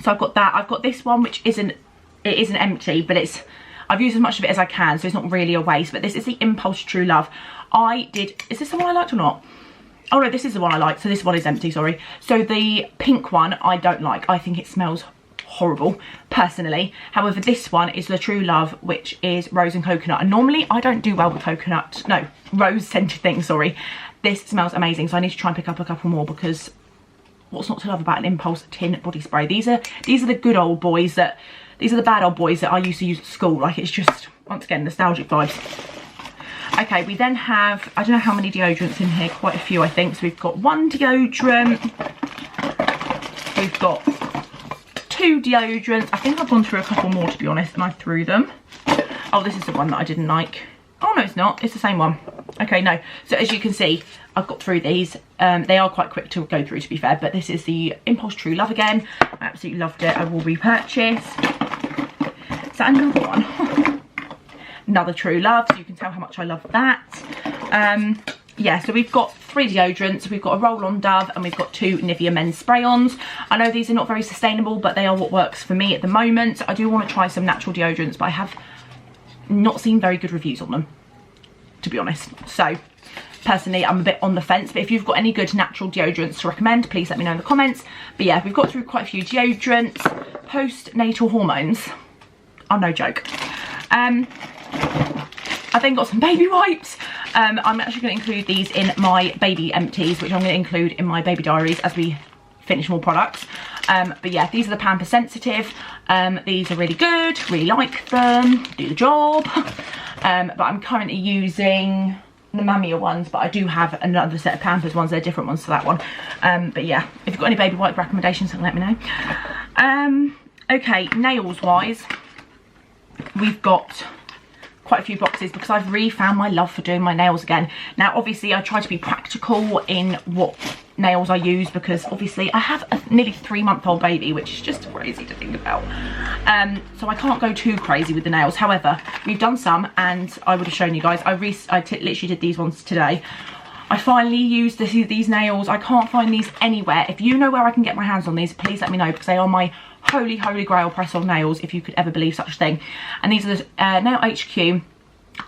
So I've got that. I've got this one, which isn't empty, but I've used as much of it as I can, so it's not really a waste. But this is the Impulse True Love. Is this the one I liked or not? Oh no, this is the one I like. So this one is empty, sorry. So the pink one I don't like. I think it smells horrible, personally. However, this one is the True Love, which is rose and coconut. And normally I don't do well with rose scented things, sorry. This smells amazing, so I need to try and pick up a couple more, because what's not to love about an Impulse tin body spray? These are the good old boys these are the bad old boys that I used to use at school. Like, it's just, once again, nostalgic vibes. Okay, we then have, I don't know how many deodorants in here, quite a few I think. So we've got one deodorant, we've got two deodorants. I think I've gone through a couple more, to be honest, and I threw them. Oh, this is the one that I didn't like. Oh no, it's not, it's the same one. Okay, no, so as you can see, I've got through these. They are quite quick to go through, to be fair, but this is the Impulse True Love again. I absolutely loved it. I will repurchase. Is that another one? Another True Love, so you can tell how much I love that. Yeah, so we've got 3 deodorants. We've got a roll-on Dove, and we've got 2 Nivea men's spray-ons. I know these are not very sustainable, but they are what works for me at the moment. I do want to try some natural deodorants, but I have not seen very good reviews on them, to be honest. So personally, I'm a bit on the fence, but if you've got any good natural deodorants to recommend, please let me know in the comments. But yeah, we've got through quite a few deodorants. Postnatal hormones are no joke. I then got some baby wipes. I'm actually going to include these in my baby empties, which I'm going to include in my baby diaries as we finish more products. But yeah, these are the Pamper Sensitive. These are really good, really like them, do the job. But I'm currently using the Mamiya ones, but I do have another set of Pampers ones. They're different ones to that one. But yeah, if you've got any baby wipe recommendations, let me know. Okay, nails wise, we've got quite a few boxes because I've refound my love for doing my nails again. Now obviously I try to be practical in what nails I use because obviously I have a nearly 3-month-old baby, which is just crazy to think about. So I can't go too crazy with the nails. However, we've done some and I would have shown you guys. I literally did these ones today. I finally used these nails. I can't find these anywhere. If you know where I can get my hands on these, please let me know because they are my holy grail press-on nails, if you could ever believe such a thing. And these are the Nail HQ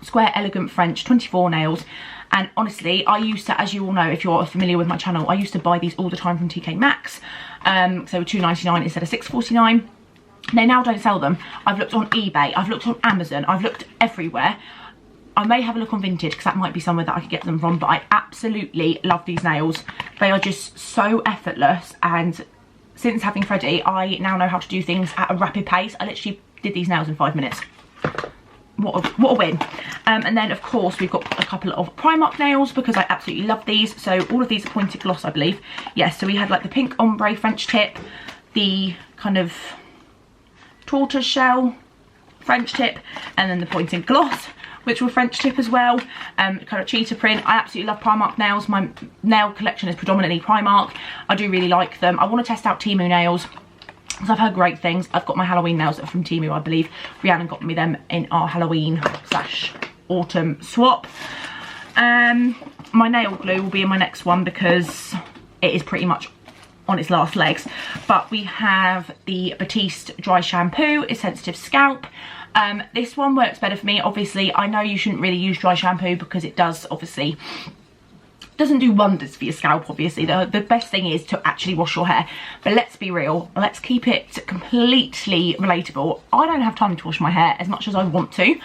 Square Elegant French 24 nails. And honestly, I used to, as you all know, if you're familiar with my channel, I used to buy these all the time from TK Maxx. So they were £2.99 instead of £6.49. They now don't sell them. I've looked on eBay, I've looked on Amazon, I've looked everywhere. I may have a look on Vinted because that might be somewhere that I could get them from, but I absolutely love these nails. They are just so effortless, and since having Freddie, I now know how to do things at a rapid pace. I literally did these nails in 5 minutes. What a win. And then of course we've got a couple of Primark nails because I absolutely love these. So all of these are pointed gloss, I believe. Yes, so we had like the pink ombre French tip, the kind of tortoise shell French tip, and then the pointed gloss, which were French tip as well, kind of cheetah print. I absolutely love Primark nails. My nail collection is predominantly Primark. I do really like them. I want to test out Temu nails because I've heard great things. I've got my Halloween nails that are from Temu, I believe. Rhiannon got me them in our Halloween / autumn swap. My nail glue will be in my next one because it is pretty much on its last legs. But we have the Batiste dry shampoo. It's sensitive scalp. This one works better for me. Obviously I know you shouldn't really use dry shampoo because it doesn't do wonders for your scalp. Obviously the best thing is to actually wash your hair, but let's be real, let's keep it completely relatable. I don't have time to wash my hair as much as I want to,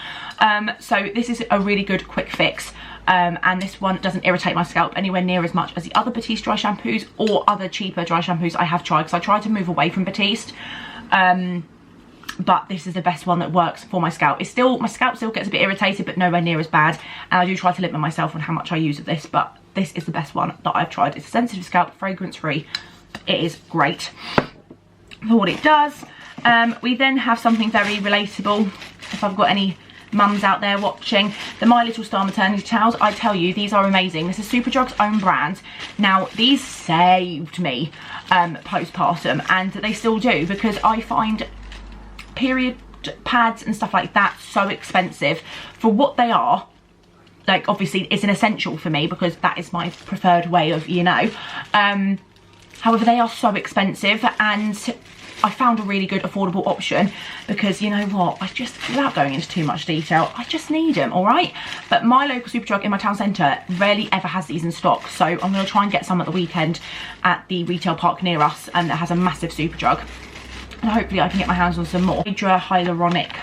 so this is a really good quick fix. And this one doesn't irritate my scalp anywhere near as much as the other Batiste dry shampoos or other cheaper dry shampoos I have tried, because I tried to move away from Batiste. But this is the best one that works for my scalp. My scalp still gets a bit irritated, but nowhere near as bad. And I do try to limit myself on how much I use of this, but this is the best one that I've tried. It's a sensitive scalp, fragrance free. It is great for what it does. We then have something very relatable. If I've got any mums out there watching, the My Little Star maternity towels. I tell you, these are amazing. This is Superdrug's own brand. Now these saved me postpartum, and they still do, because I find period pads and stuff like that so expensive for what they are. Like obviously it's an essential for me because that is my preferred way of, you know, however they are so expensive, and I found a really good affordable option because, you know what, I just, without going into too much detail, I just need them, all right? But my local Superdrug in my town centre rarely ever has these in stock, so I'm going to try and get some at the weekend at the retail park near us, and that has a massive Superdrug, and hopefully I can get my hands on some more. Hydra Hyaluronic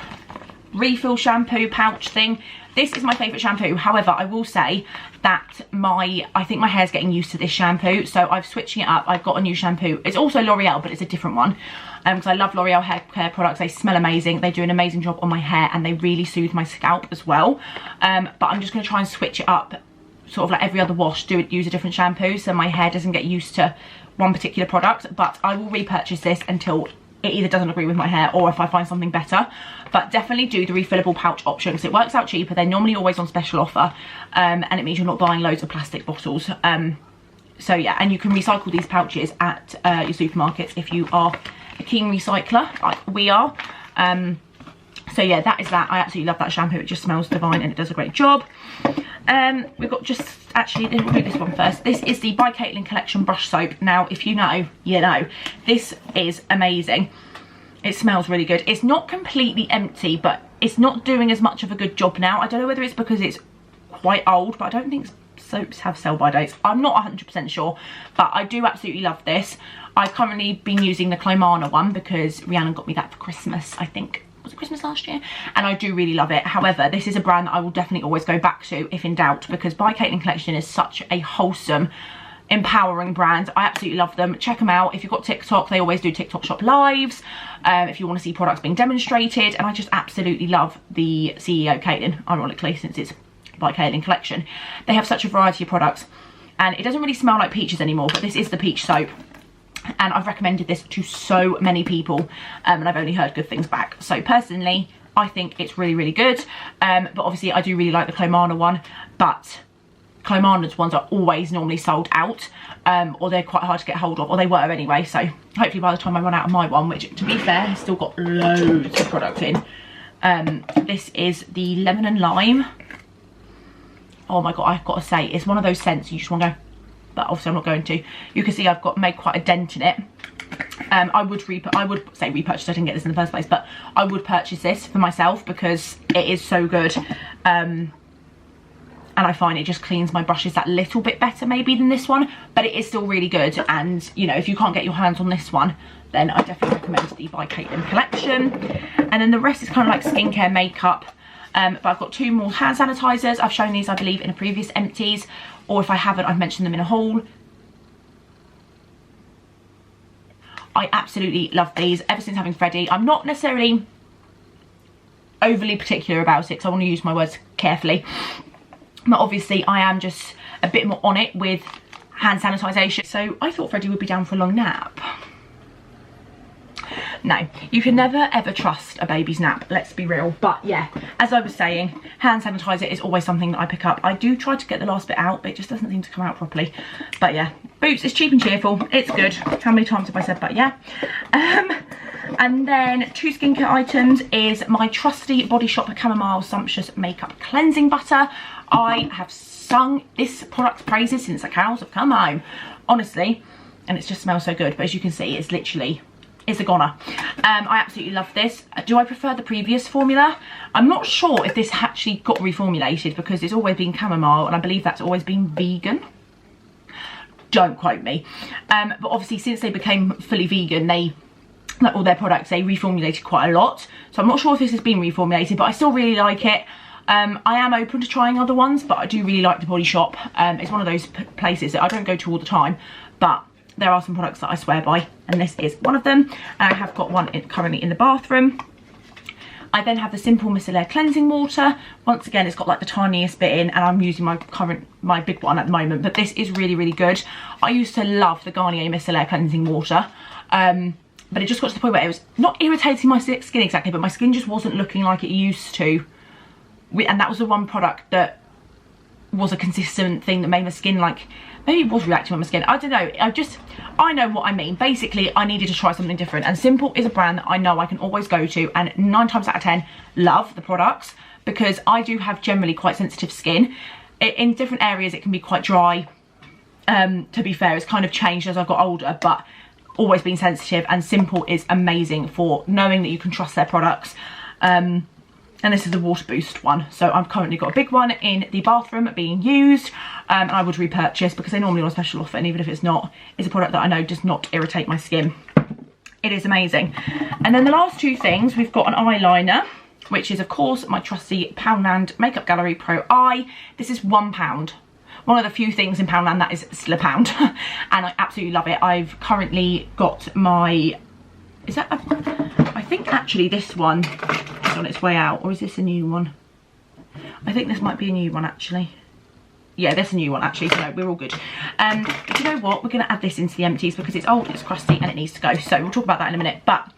refill shampoo pouch thing. This is my favourite shampoo. However, I will say that I think my hair's getting used to this shampoo, so I'm switching it up. I've got a new shampoo. It's also L'Oreal, but it's a different one, because I love L'Oreal hair care products. They smell amazing. They do an amazing job on my hair, and they really soothe my scalp as well. But I'm just going to try and switch it up, sort of like every other wash, use a different shampoo so my hair doesn't get used to one particular product. But I will repurchase this until it either doesn't agree with my hair or if I find something better. But definitely do the refillable pouch option because it works out cheaper. They're normally always on special offer, and it means you're not buying loads of plastic bottles. So yeah, and you can recycle these pouches at your supermarkets if you are a keen recycler like we are. So yeah, that is that. I absolutely love that shampoo. It just smells divine and it does a great job. We've got we'll do this one first. This is the By Caitlin Collection brush soap. Now, if you know, you know. This is amazing. It smells really good. It's not completely empty, but it's not doing as much of a good job now. I don't know whether it's because it's quite old, but I don't think soaps have sell-by dates. I'm not 100% sure, but I do absolutely love this. I've currently been using the Clymana one because Rhiannon got me that for Christmas, I think. Was it Christmas last year? And I do really love it. However, this is a brand that I will definitely always go back to if in doubt, because By Caitlin Collection is such a wholesome empowering brand. I absolutely love them. Check them out. If you've got TikTok, they always do TikTok shop lives if you want to see products being demonstrated. And I just absolutely love the CEO, Caitlin, ironically, since it's by Caitlin collection. They have such a variety of products, and it doesn't really smell like peaches anymore, but this is the peach soap. And I've recommended this to so many people, and I've only heard good things back. So personally, I think it's really, really good. But obviously I do really like the Clomana one, but Clomana's ones are always normally sold out, or they're quite hard to get hold of, or they were anyway. So hopefully by the time I run out of my one, which to be fair has still got loads of product in. This is the lemon and lime. Oh my God, I've got to say, it's one of those scents you just want to go, but obviously I'm not going to. You can see I've made quite a dent in it. I would say repurchase. I didn't get this in the first place, but I would purchase this for myself because it is so good. And I find it just cleans my brushes that little bit better maybe than this one, but it is still really good. And you know, if you can't get your hands on this one, then I definitely recommend the By Caitlin collection. And then the rest is kind of like skincare, makeup. But I've got 2 more hand sanitizers. I've shown these, I believe, in a previous empties, or if I haven't, I've mentioned them in a haul. I absolutely love these ever since having Freddie. I'm not necessarily overly particular about it because I want to use my words carefully, but obviously I am just a bit more on it with hand sanitization. So I thought Freddie would be down for a long nap. No, you can never ever trust a baby's nap, let's be real. But yeah, as I was saying, hand sanitizer is always something that I pick up. I do try to get the last bit out, but it just doesn't seem to come out properly. But yeah, Boots is cheap and cheerful. It's good. How many times have I said but yeah? And then 2 skincare items is my trusty Body Shop Chamomile Sumptuous Makeup Cleansing Butter. I have sung this product's praises since the cows have come home, honestly, and it just smells so good. But as you can see, it's literally... it's a goner. I absolutely love this. Do I prefer the previous formula? I'm not sure if this actually got reformulated because it's always been chamomile and I believe that's always been vegan. Don't quote me. But obviously since they became fully vegan, they, like all their products, they reformulated quite a lot. So I'm not sure if this has been reformulated, but I still really like it. I am open to trying other ones, but I do really like the Body Shop. It's one of those places that I don't go to all the time, but there are some products that I swear by, and this is one of them. I have got one currently in the bathroom. I then have the Simple Micellar Cleansing Water. Once again, it's got like the tiniest bit in, and I'm using my big one at the moment, but this is really, really good. I used to love the Garnier Micellar Cleansing Water, but it just got to the point where it was not irritating my skin exactly, but my skin just wasn't looking like it used to. And that was the one product that was a consistent thing that made my skin like, maybe it was reacting on my skin, I don't know. I know what I mean. Basically, I needed to try something different, and Simple is a brand that I know I can always go to, and 9 times out of 10 love the products because I do have generally quite sensitive skin. In different areas it can be quite dry. To be fair, it's kind of changed as I've got older, but always been sensitive, and Simple is amazing for knowing that you can trust their products. And this is the Water Boost one. So I've currently got a big one in the bathroom being used. And I would repurchase because they normally on a special offer, and even if it's not, it's a product that I know does not irritate my skin. It is amazing. And then the last 2 things, we've got an eyeliner, which is of course my trusty Poundland Makeup Gallery Pro Eye. This is £1. One of the few things in Poundland that is still £1. And I absolutely love it. I've currently got my, I think actually this one is on its way out, or is this a new one? I think this might be a new one actually. Yeah, that's a new one actually, so no, we're all good. But you know what, we're going to add this into the empties because it's old, it's crusty, and it needs to go. So we'll talk about that in a minute. But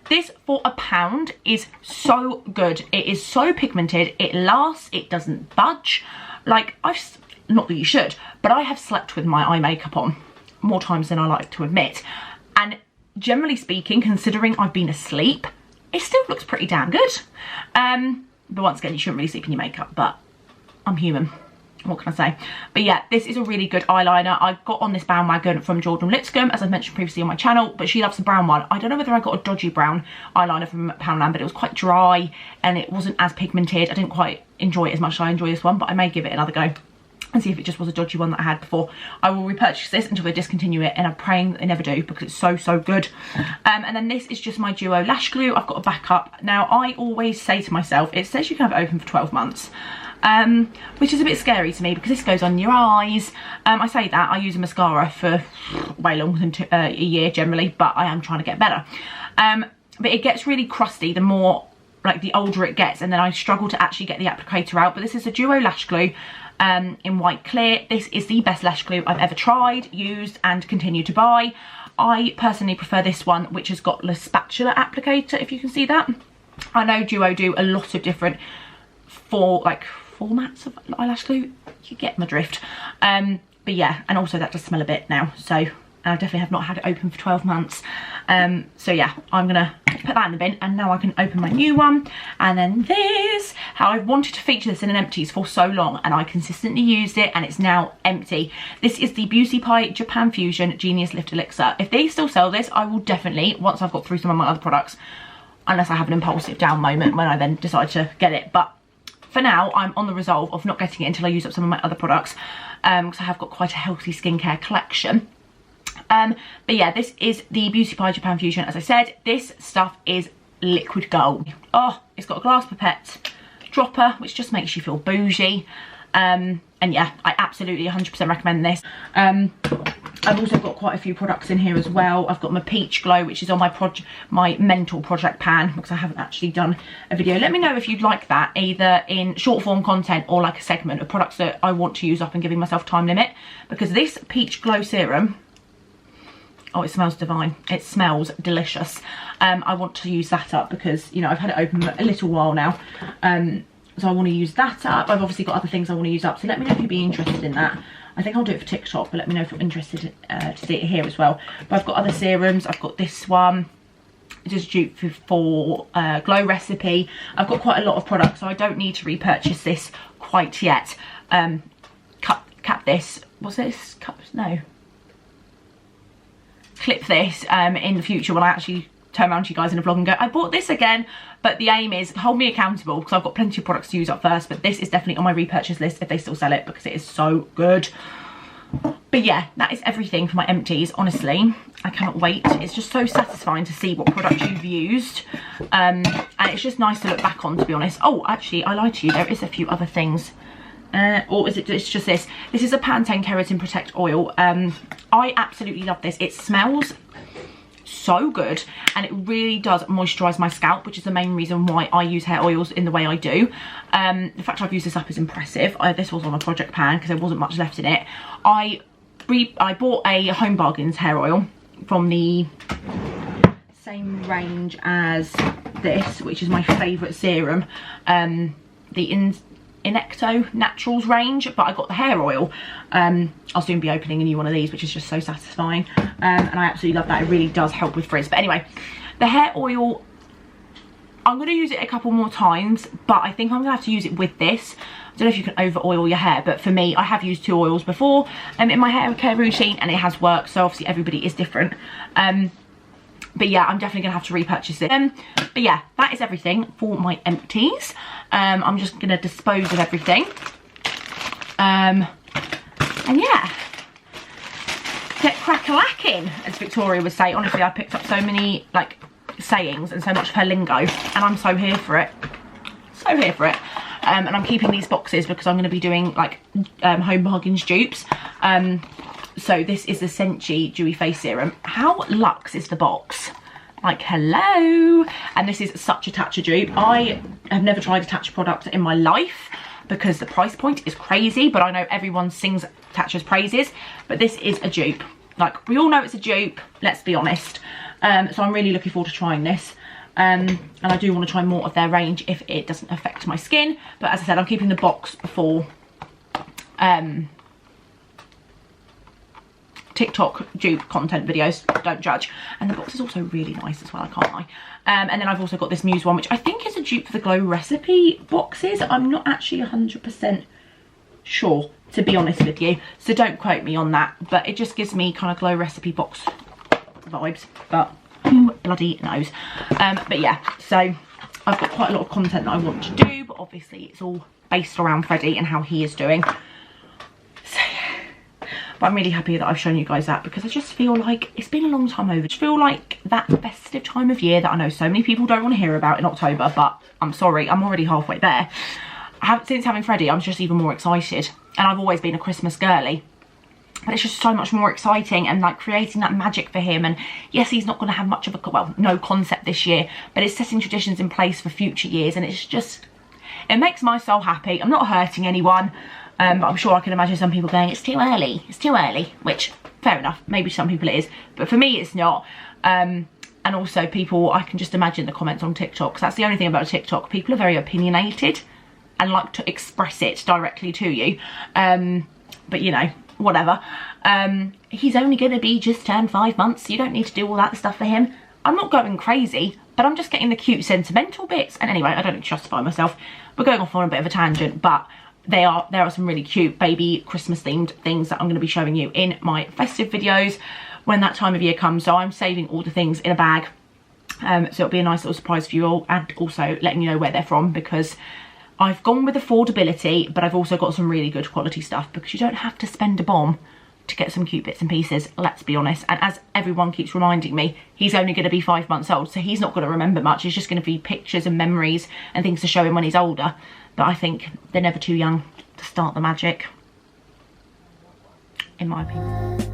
this for £1 is so good. It is so pigmented, it lasts, it doesn't budge. Like, not that you should, but I have slept with my eye makeup on more times than I like to admit. And generally speaking, considering I've been asleep, it still looks pretty damn good. But once again, you shouldn't really sleep in your makeup, but I'm human. What can I say? But yeah, this is a really good eyeliner. I got on this bandwagon from Jordan Lipscomb, as I've mentioned previously on my channel, but she loves the brown one. I don't know whether I got a dodgy brown eyeliner from Poundland, but it was quite dry and it wasn't as pigmented. I didn't quite enjoy it as much as I enjoy this one, but I may give it another go and see if it just was a dodgy one that I had before. I will repurchase this until they discontinue it, and I'm praying that they never do because it's so, so good. And then this is just my Duo Lash Glue. I've got a backup. Now, I always say to myself, it says you can have it open for 12 months. which is a bit scary to me because this goes on your eyes. I say that, I use a mascara for way longer than a year generally, but I am trying to get better. But it gets really crusty the more, like, the older it gets, and then I struggle to actually get the applicator out. But this is a Duo Lash Glue in white clear. This is the best lash glue I've ever tried, used and continue to buy. I personally prefer this one, which has got the spatula applicator, if you can see that. I know Duo do a lot of different formats of eyelash glue. You get my drift. But yeah, and also that does smell a bit now, so I definitely have not had it open for 12 months. So yeah, I'm gonna put that in the bin, and now I can open my new one. And then this, how I've wanted to feature this in an empties for so long, and I consistently used it, and it's now empty. This is the Beauty Pie Japan Fusion Genius Lift Elixir. If they still sell this, I will definitely, once I've got through some of my other products, unless I have an impulsive down moment when I then decide to get it. But for now, I'm on the resolve of not getting it until I use up some of my other products, because I have got quite a healthy skincare collection. But yeah, this is the Beauty Pie Japan Fusion. As I said, this stuff is liquid gold. Oh, it's got a glass pipette dropper, which just makes you feel bougie. And yeah, I absolutely 100% recommend this. I've also got quite a few products in here as well. I've got my Peach Glow, which is on my mental project pan, because I haven't actually done a video. Let me know if you'd like that, either in short form content or like a segment of products that I want to use up and giving myself time limit. Because this Peach Glow serum, oh, it smells divine. It smells delicious. I want to use that up because, you know, I've had it open a little while now. So I want to use that up. I've obviously got other things I want to use up. So let me know if you'd be interested in that. I think I'll do it for TikTok, but let me know if you're interested to see it here as well. But I've got other serums. I've got this one. It's just dupe for Glow Recipe. I've got quite a lot of products, so I don't need to repurchase this quite yet. Cap this. What's this? No. Clip this in the future when I actually turn around to you guys in a vlog and go, I bought this again. But the aim is hold me accountable, because I've got plenty of products to use up first, but this is definitely on my repurchase list if they still sell it, because it is so good. But yeah, that is everything for my empties. Honestly, I cannot wait. It's just so satisfying to see what products you've used, and it's just nice to look back on, to be honest. Oh, actually, I lied to you, there is a few other things. Or is it, it's just this. This is a Pantene Keratin Protect Oil. I absolutely love this. It smells so good, and it really does moisturize my scalp, which is the main reason why I use hair oils in the way I do. The fact I've used this up is impressive. This was on a project pan because there wasn't much left in it. I bought a Home Bargains hair oil from the same range as this, which is my favorite serum, the Inecto Naturals range, but I got the hair oil. I'll soon be opening a new one of these, which is just so satisfying, and I absolutely love that. It really does help with frizz. But anyway, the hair oil, I'm going to use it a couple more times, but I think I'm going to have to use it with this. I don't know if you can over oil your hair, but for me, I have used 2 oils before in my hair care routine, and it has worked. So obviously everybody is different. But yeah, I'm definitely going to have to repurchase it. But yeah, that is everything for my empties. I'm just going to dispose of everything. And yeah, get crack-a-lacking, as Victoria would say. Honestly, I picked up so many like sayings and so much of her lingo, and I'm so here for it. So here for it. And I'm keeping these boxes because I'm going to be doing like Home Bargains dupes. So this is the Senchi Dewy Face Serum. How luxe is the box? Like, hello. And this is such a Tatcha dupe. I have never tried a Tatcha product in my life because the price point is crazy, but I know everyone sings Tatcha's praises, but this is a dupe. Like, we all know it's a dupe, let's be honest. So I'm really looking forward to trying this. And I do want to try more of their range if it doesn't affect my skin. But as I said, I'm keeping the box for TikTok dupe content videos, don't judge. And the box is also really nice as well, I can't lie. And then I've also got this Muse one, which I think is a dupe for the Glow Recipe boxes. I'm not actually 100% sure, to be honest with you, so don't quote me on that, but it just gives me kind of Glow Recipe box vibes, but who bloody knows. But yeah, so I've got quite a lot of content that I want to do, but obviously it's all based around Freddie and how he is doing. But I'm really happy that I've shown you guys that, because I just feel like it's been a long time over. I just feel like that festive time of year that I know so many people don't want to hear about in October, but I'm sorry, I'm already halfway there. since having Freddie, I'm just even more excited. And I've always been a Christmas girly. But it's just so much more exciting, and like creating that magic for him. And yes, he's not going to have much of a, well, no concept this year, but it's setting traditions in place for future years. And it's just, it makes my soul happy. I'm not hurting anyone, but I'm sure I can imagine some people going, it's too early, which, fair enough, maybe some people it is, but for me it's not. And also people, I can just imagine the comments on TikTok, because that's the only thing about TikTok, people are very opinionated and like to express it directly to you. But you know, whatever. He's only going to be just turned 5 months. You don't need to do all that stuff for him. I'm not going crazy, but I'm just getting the cute sentimental bits. And anyway, I don't need to justify myself. We're going off on a bit of a tangent, but there are some really cute baby Christmas themed things that I'm going to be showing you in my festive videos when that time of year comes. So I'm saving all the things in a bag. So it'll be a nice little surprise for you all, and also letting you know where they're from, because I've gone with affordability, but I've also got some really good quality stuff, because you don't have to spend a bomb to get some cute bits and pieces, let's be honest. And as everyone keeps reminding me, he's only going to be 5 months old, so he's not going to remember much. It's just going to be pictures and memories and things to show him when he's older. But I think they're never too young to start the magic, in my opinion.